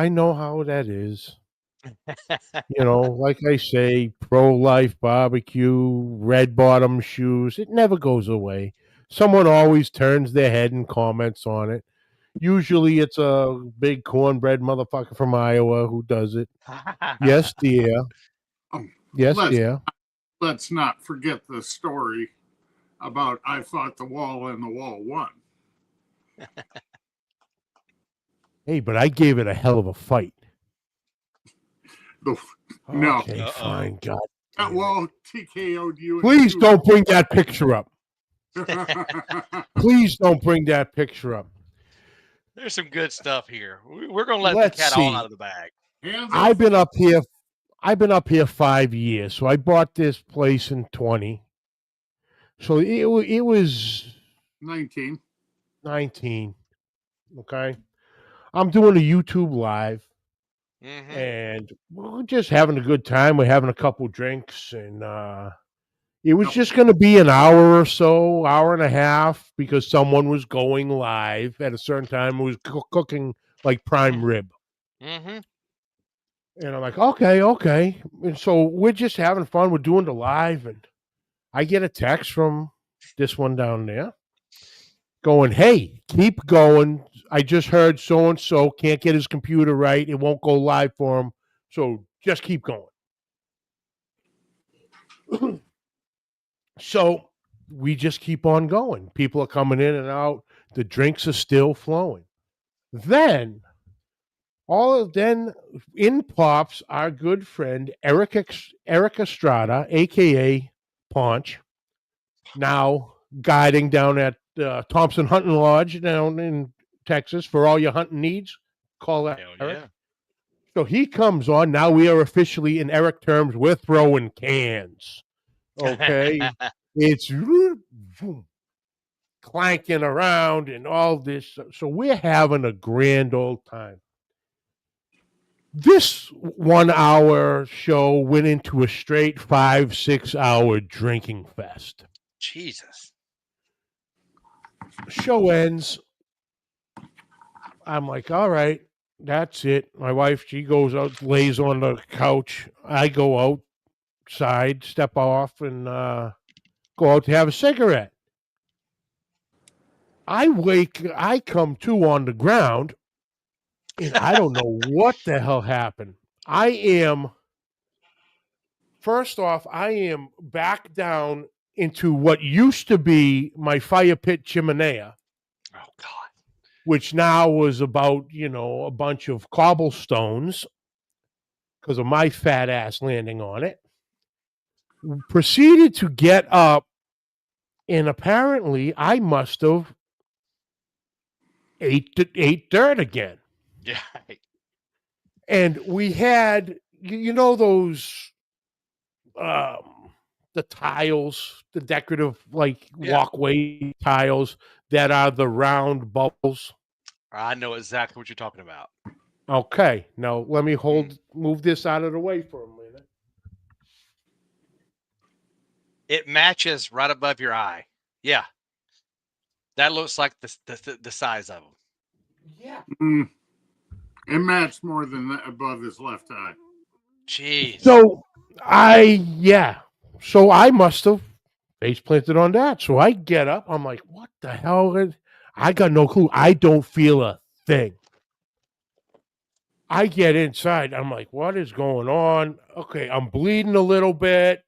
Like I say, pro-life barbecue, red bottom shoes, it never goes away. Someone always turns their head and comments on it. Usually it's a big cornbread motherfucker from Iowa who does it. Yes, dear. Yes, dear. Let's not forget the story about I fought the wall and the wall won. Hey, but I gave it a hell of a fight. No. Okay, fine. God. That wall TKO'd you. Please don't bring that picture up. Please don't bring that picture up. There's some good stuff here. We're going to let Let's the cat see. all out of the bag. I've been up here 5 years. So I bought this place in 20. So it was 19. Okay. I'm doing a YouTube live. Mm-hmm. And we're just having a good time. We're having a couple drinks, and it was just going to be an hour or so, hour and a half, because someone was going live at a certain time. It was cooking like prime rib. Mm-hmm. And I'm like, okay. And so we're just having fun. We're doing the live, and I get a text from this one down there going, hey, keep going. I just heard so-and-so can't get his computer right. It won't go live for him. So just keep going. So we just keep on going. People are coming in and out. The drinks are still flowing. Then in pops our good friend Eric Estrada, a.k.a. Paunch, now guiding down at Thompson Hunting Lodge down in Texas for all your hunting needs. Call that Eric. Yeah. So he comes on. Now we are officially, in Eric terms, we're throwing cans. Okay. It's clanking around and all this. So we're having a grand old time. This 1 hour show went into a straight 5-6 hour drinking fest. Jesus. Show ends. I'm like, all right, that's it. My wife, she goes out, lays on the couch. I go outside, step off, and go out to have a cigarette. I come to on the ground, and I don't know what the hell happened. First off, I am back down into what used to be my fire pit chimenea. Oh, God. Which now was about, a bunch of cobblestones because of my fat ass landing on it. Proceeded to get up, and apparently I must have ate dirt again. Yeah. And we had, those, the tiles, the decorative, walkway tiles that are the round bubbles. I know exactly what you're talking about. Okay, now let me move this out of the way for a minute. It matches right above your eye. Yeah. That looks like the size of them. Yeah. It matched more than that above his left eye. Jeez. So I must have face planted on that. So I get up. I'm like, what the hell? I got no clue. I don't feel a thing. I get inside. I'm like, what is going on? Okay, I'm bleeding a little bit.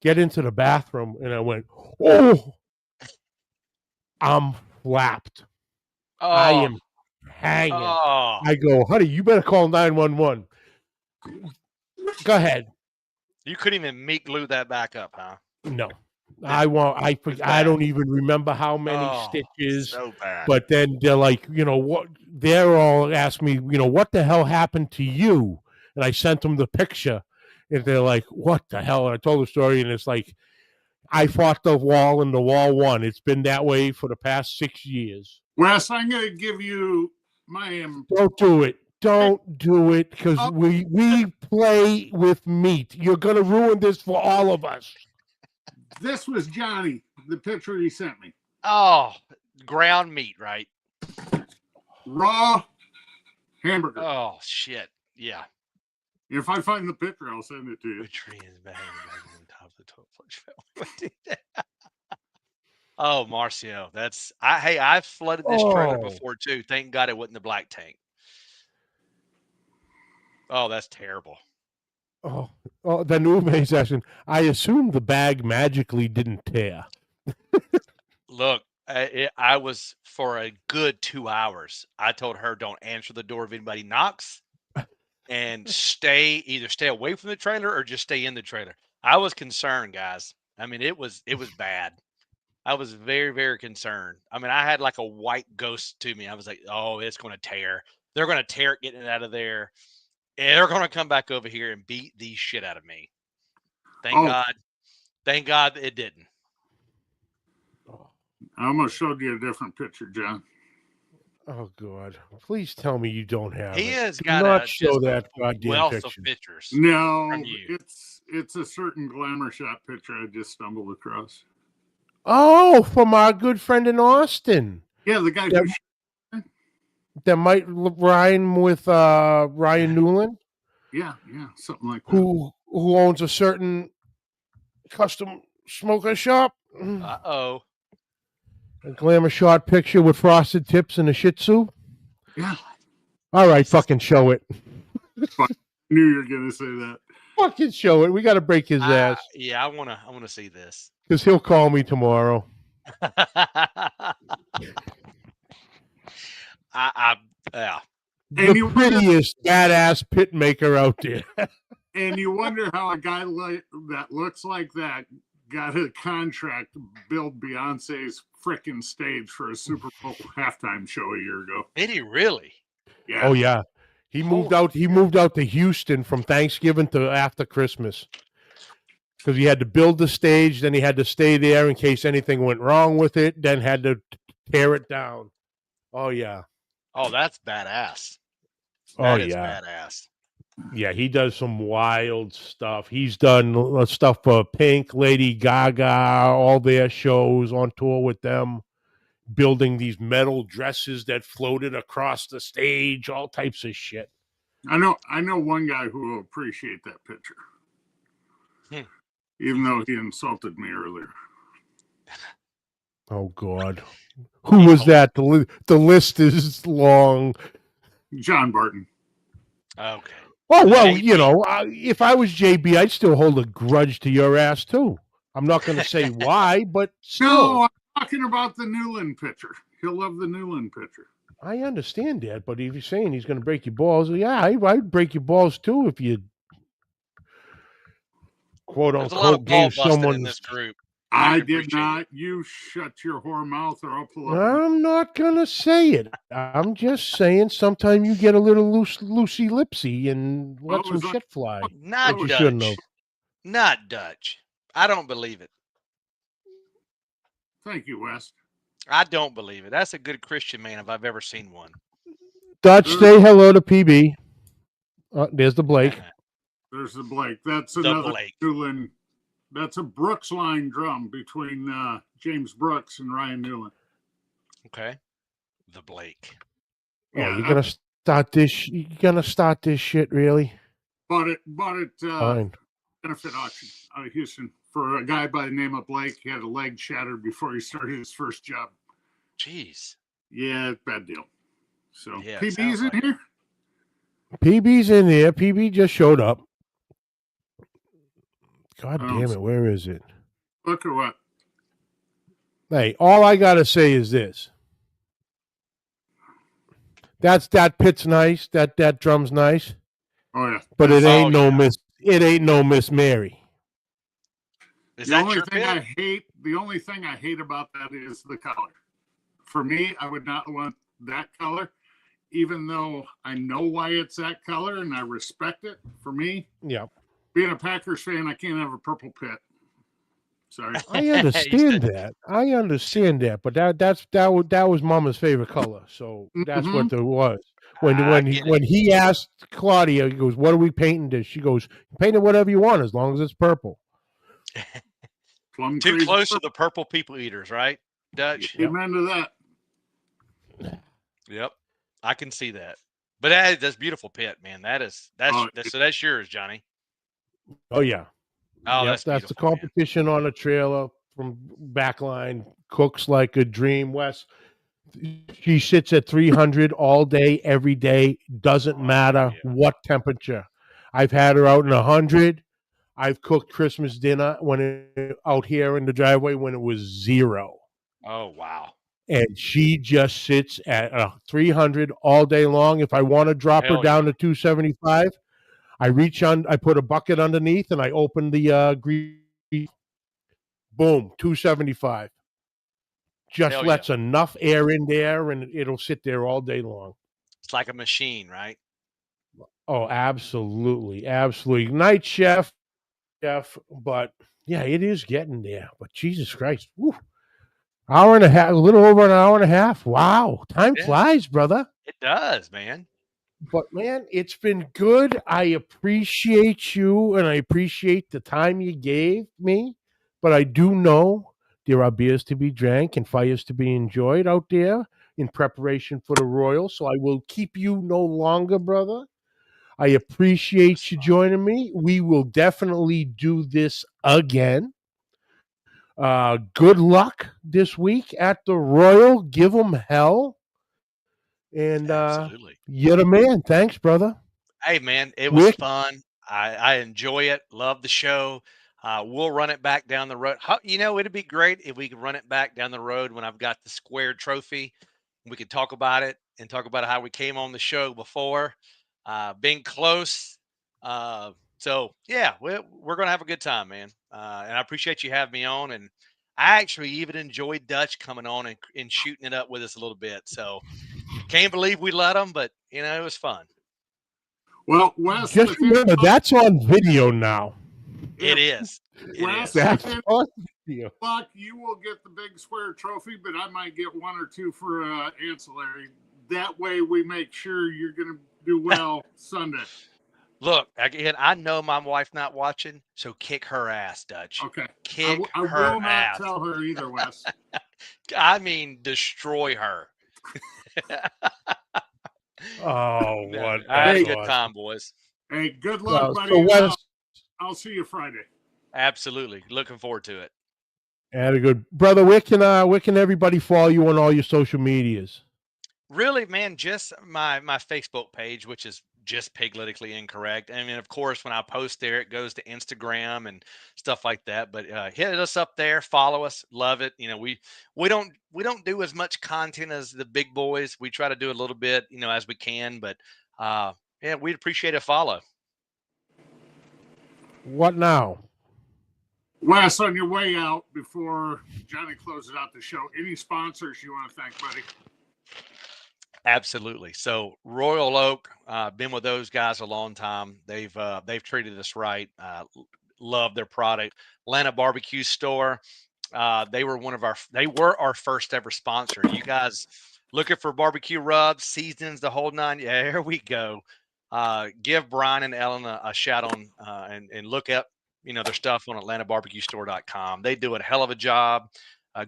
Get into the bathroom, and I went, oh, I'm flapped. Oh. I am hanging. Oh. I go, honey, you better call 911. Go ahead. You couldn't even meat glue that back up, huh? No. I don't even remember how many stitches. So bad. But then they're like, what? They're all asking me, what the hell happened to you? And I sent them the picture, and they're like, "What the hell?" And I told the story, and it's like, I fought the wall, and the wall won. It's been that way for the past 6 years. Wes, I'm going to give you my. Don't do it. Don't do it, because we play with meat. You're going to ruin this for all of us. This was Johnny, the picture he sent me. Oh, ground meat, right? Raw hamburger. Oh, shit. Yeah. If I find the picture, I'll send it to you. The tree is banging on top of the toilet flush. Oh, Marcio, hey, I've flooded this trailer before too. Thank God it wasn't the black tank. Oh, that's terrible. Oh, the new asking, I assume the bag magically didn't tear. Look, I was for a good 2 hours. I told her, don't answer the door if anybody knocks, and either stay away from the trailer or just stay in the trailer. I was concerned, guys. I mean, it was bad. I was very, very concerned. I mean, I had like a white ghost to me. I was like, oh, it's going to tear. They're going to tear it getting it out of there. And they're going to come back over here and beat the shit out of me. Thank God. Thank God it didn't. I almost showed you a different picture, John. Oh, God. Please tell me you don't have He it. has Do got not show that goddamn wealth picture. of pictures. No, from you. it's a certain glamour shot picture I just stumbled across. Oh, from our good friend in Austin. Yeah, the guy that might rhyme with Ryan Newland. Yeah, something like that. Who owns a certain custom smoker shop. Uh-oh. A glamour shot picture with frosted tips and a Shih Tzu. Yeah. All right, fucking show it. I knew you were gonna say that. Fucking show it. We got to break his ass. Yeah, I wanna see this. Because he'll call me tomorrow. Yeah. The prettiest badass pit maker out there. And you wonder how a guy that looks like that got a contract to build Beyonce's frickin' stage for a Super Bowl halftime show a year ago. Did he really? Yeah. Oh yeah. He moved out to Houston from Thanksgiving to after Christmas. Because he had to build the stage, then he had to stay there in case anything went wrong with it, then had to tear it down. Oh yeah. Oh, that's badass. That is badass. Yeah, he does some wild stuff. He's done stuff for Pink, Lady Gaga, all their shows, on tour with them, building these metal dresses that floated across the stage, all types of shit. I know one guy who will appreciate that picture. Even though he insulted me earlier. Oh, God. Who was that? The list is long. John Barton. Okay. Oh, well, JB. If I was JB, I'd still hold a grudge to your ass, too. I'm not going to say why, but still. No, I'm talking about the Newland pitcher. He'll love the Newland pitcher. I understand that, but if you're saying he's going to break your balls, yeah, I'd break your balls, too, if you quote unquote gave someone in this group. I did not. You shut your whore mouth or I'll pull up. I'm not going to say it. I'm just saying sometimes you get a little loosey-lipsy and let some shit fly. Not Dutch. Not Dutch. I don't believe it. Thank you, Wes. I don't believe it. That's a good Christian man if I've ever seen one. Dutch, say hello to PB. There's the Blake. There's the Blake. That's another Newland. That's a Brooks line drum between James Brooks and Ryan Newland. Okay. The Blake. Yeah, you're gonna start this. You're gonna start this shit, really? Bought it benefit auction out of Houston for a guy by the name of Blake. He had a leg shattered before he started his first job. Jeez. Yeah, bad deal. So yeah, PB's in here. PB's in there. PB just showed up. God damn it, where is it? Look or what? Hey, all I gotta say is this. That pit's nice. That drum's nice. Oh yeah. But it ain't no Miss Mary. The only thing I hate about that is the color. For me, I would not want that color. even though I know why it's that color and I respect it, for me, Yeah. being a Packers fan, I can't have a purple pit. Sorry. I You understand said- that. I understand that, but that was Mama's favorite color, so that's Mhm. what it was. I get it. When he asked Claudia, he goes, "What are we painting this?" She goes, "Paint it whatever you want, as long as it's purple." Plum Too crazy. close to the purple people eaters, right, Dutch? Amen to that. Yep, I can see that. But that's beautiful pit, man. That's Oh, so that's yours, Johnny. Oh yeah, Oh, yep. That's the beautiful, man. competition on a trailer from backline. Cooks like a dream, Wes. She sits at 300 all day, every day. Doesn't matter yeah. what temperature. I've had her out in 100. I've cooked Christmas dinner out here in the driveway when it was 0. Oh, wow. And she just sits at 300 all day long. If I want to drop her Hell down yeah. to 275, I put a bucket underneath and I open the grease. Boom, 275. Just Hell lets yeah. enough air in there and it'll sit there all day long. It's like a machine, right? Oh, absolutely. Absolutely. Night chef, but yeah, it is getting there. But Jesus Christ. Woo. Hour and a half, a little over an hour and a half. Wow. Time Yeah. flies, brother. It does, man. But man, it's been good. I appreciate you and I appreciate the time you gave me. But I do know there are beers to be drank and fires to be enjoyed out there in preparation for the Royal. So I will keep you no longer, brother. I appreciate you joining me. We will definitely do this again. Good luck this week at the Royal. Give them hell. And Absolutely. you're the man. Thanks, brother. Hey, man, it was Wick. fun. I enjoy it. Love the show. We'll run it back down the road. It'd be great if we could run it back down the road when I've got the square trophy. We could talk about it and talk about how we came on the show before, being close. So yeah, we're gonna have a good time, man. And I appreciate you having me on. And I actually even enjoyed Dutch coming on and shooting it up with us a little bit. So can't believe we let him, but it was fun. Well, Wes, Just remember, that's on video now. It is. It Wes, is. That's within on video. luck, you will get the big square trophy, but I might get 1 or 2 for ancillary. That way, we make sure you're going to do well Sunday. Look, again, I know my wife not watching, so kick her ass, Dutch. Okay. Kick I her will not ass. tell her either, Wes. I mean, destroy her. Oh, No, what? I had a that's good awesome. time, boys. Hey, good luck, buddy. So and Wes, I'll see you Friday. Absolutely. Looking forward to it. had a good brother. Where can everybody follow you on all your social medias? Really, man, just my Facebook page, which is just Piglitically Incorrect. I mean, of course, when I post there, it goes to Instagram and stuff like that. But hit us up there, follow us, love it. We don't do as much content as the big boys. We try to do a little bit, as we can. But yeah, we'd appreciate a follow. What now? Wes, on your way out, before Johnny closes out the show, any sponsors you want to thank, buddy? Absolutely. So Royal Oak, been with those guys a long time. They've treated us right. Love their product. Atlanta Barbecue Store. They were our first ever sponsor. You guys looking for barbecue rubs, seasonings, the whole nine? Yeah, here we go. Give Brian and Ellen a shout on and look up their stuff on AtlantaBarbecueStore.com. They do a hell of a job.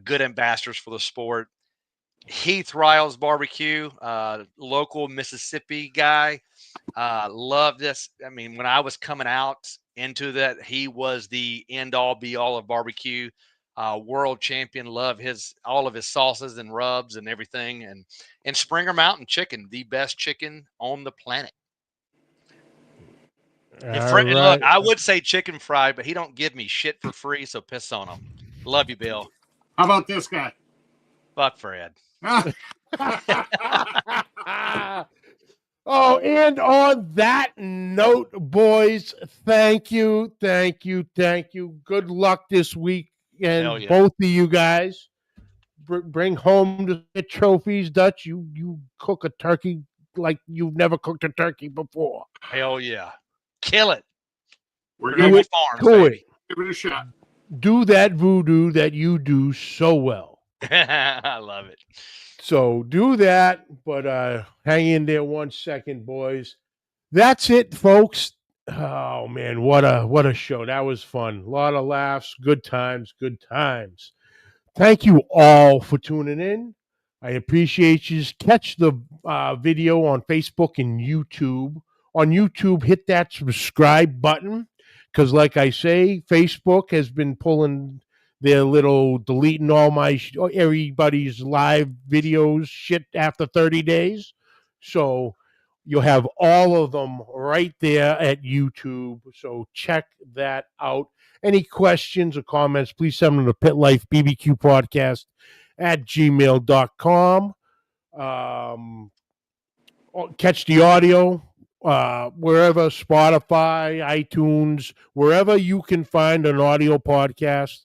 Good ambassadors for the sport. Heath Riles Barbecue, local Mississippi guy. Love this. I mean, when I was coming out into that, he was the end all be all of barbecue. World champion. Love all of his sauces and rubs and everything. And Springer Mountain Chicken, the best chicken on the planet. And look, I would say chicken fried, but he don't give me shit for free, so piss on him. Love you, Bill. How about this guy? Fuck Fred. Oh, and on that note, boys, thank you. Good luck this week, and both of you guys bring home the trophies. Dutch, you cook a turkey like you've never cooked a turkey before. Hell yeah. Kill it. We're Do gonna it Farms, to baby. it. give it a shot. Do that voodoo that you do so well. I love it. So do that, but hang in there 1 second, boys. That's it, folks. Oh man, what a show. That was fun. A lot of laughs, good times, good times. Thank you all for tuning in. I appreciate you. Catch the video on Facebook and YouTube. On YouTube, hit that subscribe button because, like I say, Facebook has been pulling their little deleting all my everybody's live videos shit after 30 days. So you'll have all of them right there at YouTube. So check that out. Any questions or comments, please send them to Pit Life BBQ Podcast at gmail.com. Catch the audio wherever, Spotify, iTunes, wherever you can find an audio podcast.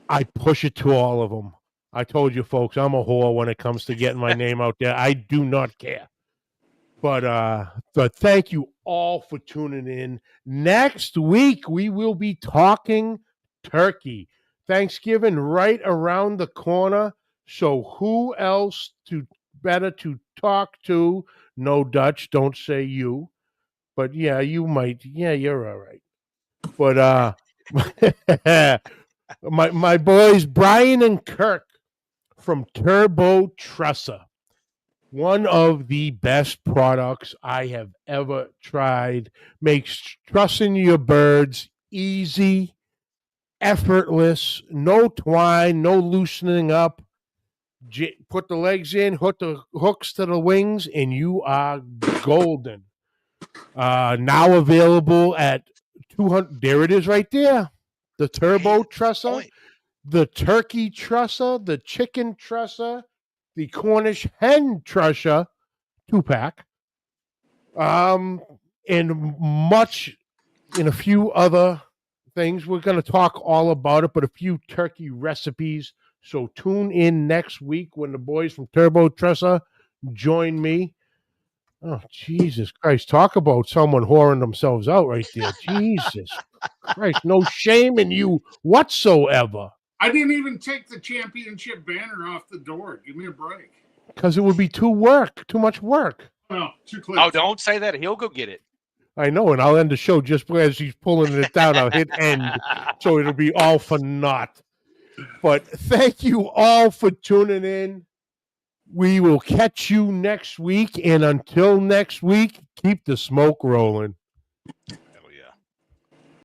I push it to all of them. I told you, folks, I'm a whore when it comes to getting my name out there. I do not care. But thank you all for tuning in. Next week, we will be talking turkey. Thanksgiving right around the corner. So who else better to talk to? No, Dutch, don't say you. But yeah, you might. Yeah, you're all right. But my boys, Brian and Kirk from Turbo Trusser. One of the best products I have ever tried. Makes trussing your birds easy, effortless, no twine, no loosening up. Put the legs in, hook the hooks to the wings, and you are golden. Now available at 200. There it is right there. The Turbo Trusser, the Turkey Trusser, the Chicken Trusser, the Cornish Hen Trusser 2-pack, and a few other things. We're going to talk all about it, but a few turkey recipes. So tune in next week when the boys from Turbo Trusser join me. Oh, Jesus Christ. Talk about someone whoring themselves out right there. Jesus Christ. No shame in you whatsoever. I didn't even take the championship banner off the door. Give me a break. Because it would be too much work. Oh, too close. Oh, don't say that. He'll go get it. I know, and I'll end the show just as he's pulling it down. I'll hit end, so it'll be all for naught. But thank you all for tuning in. We will catch you next week, and until next week, keep the smoke rolling.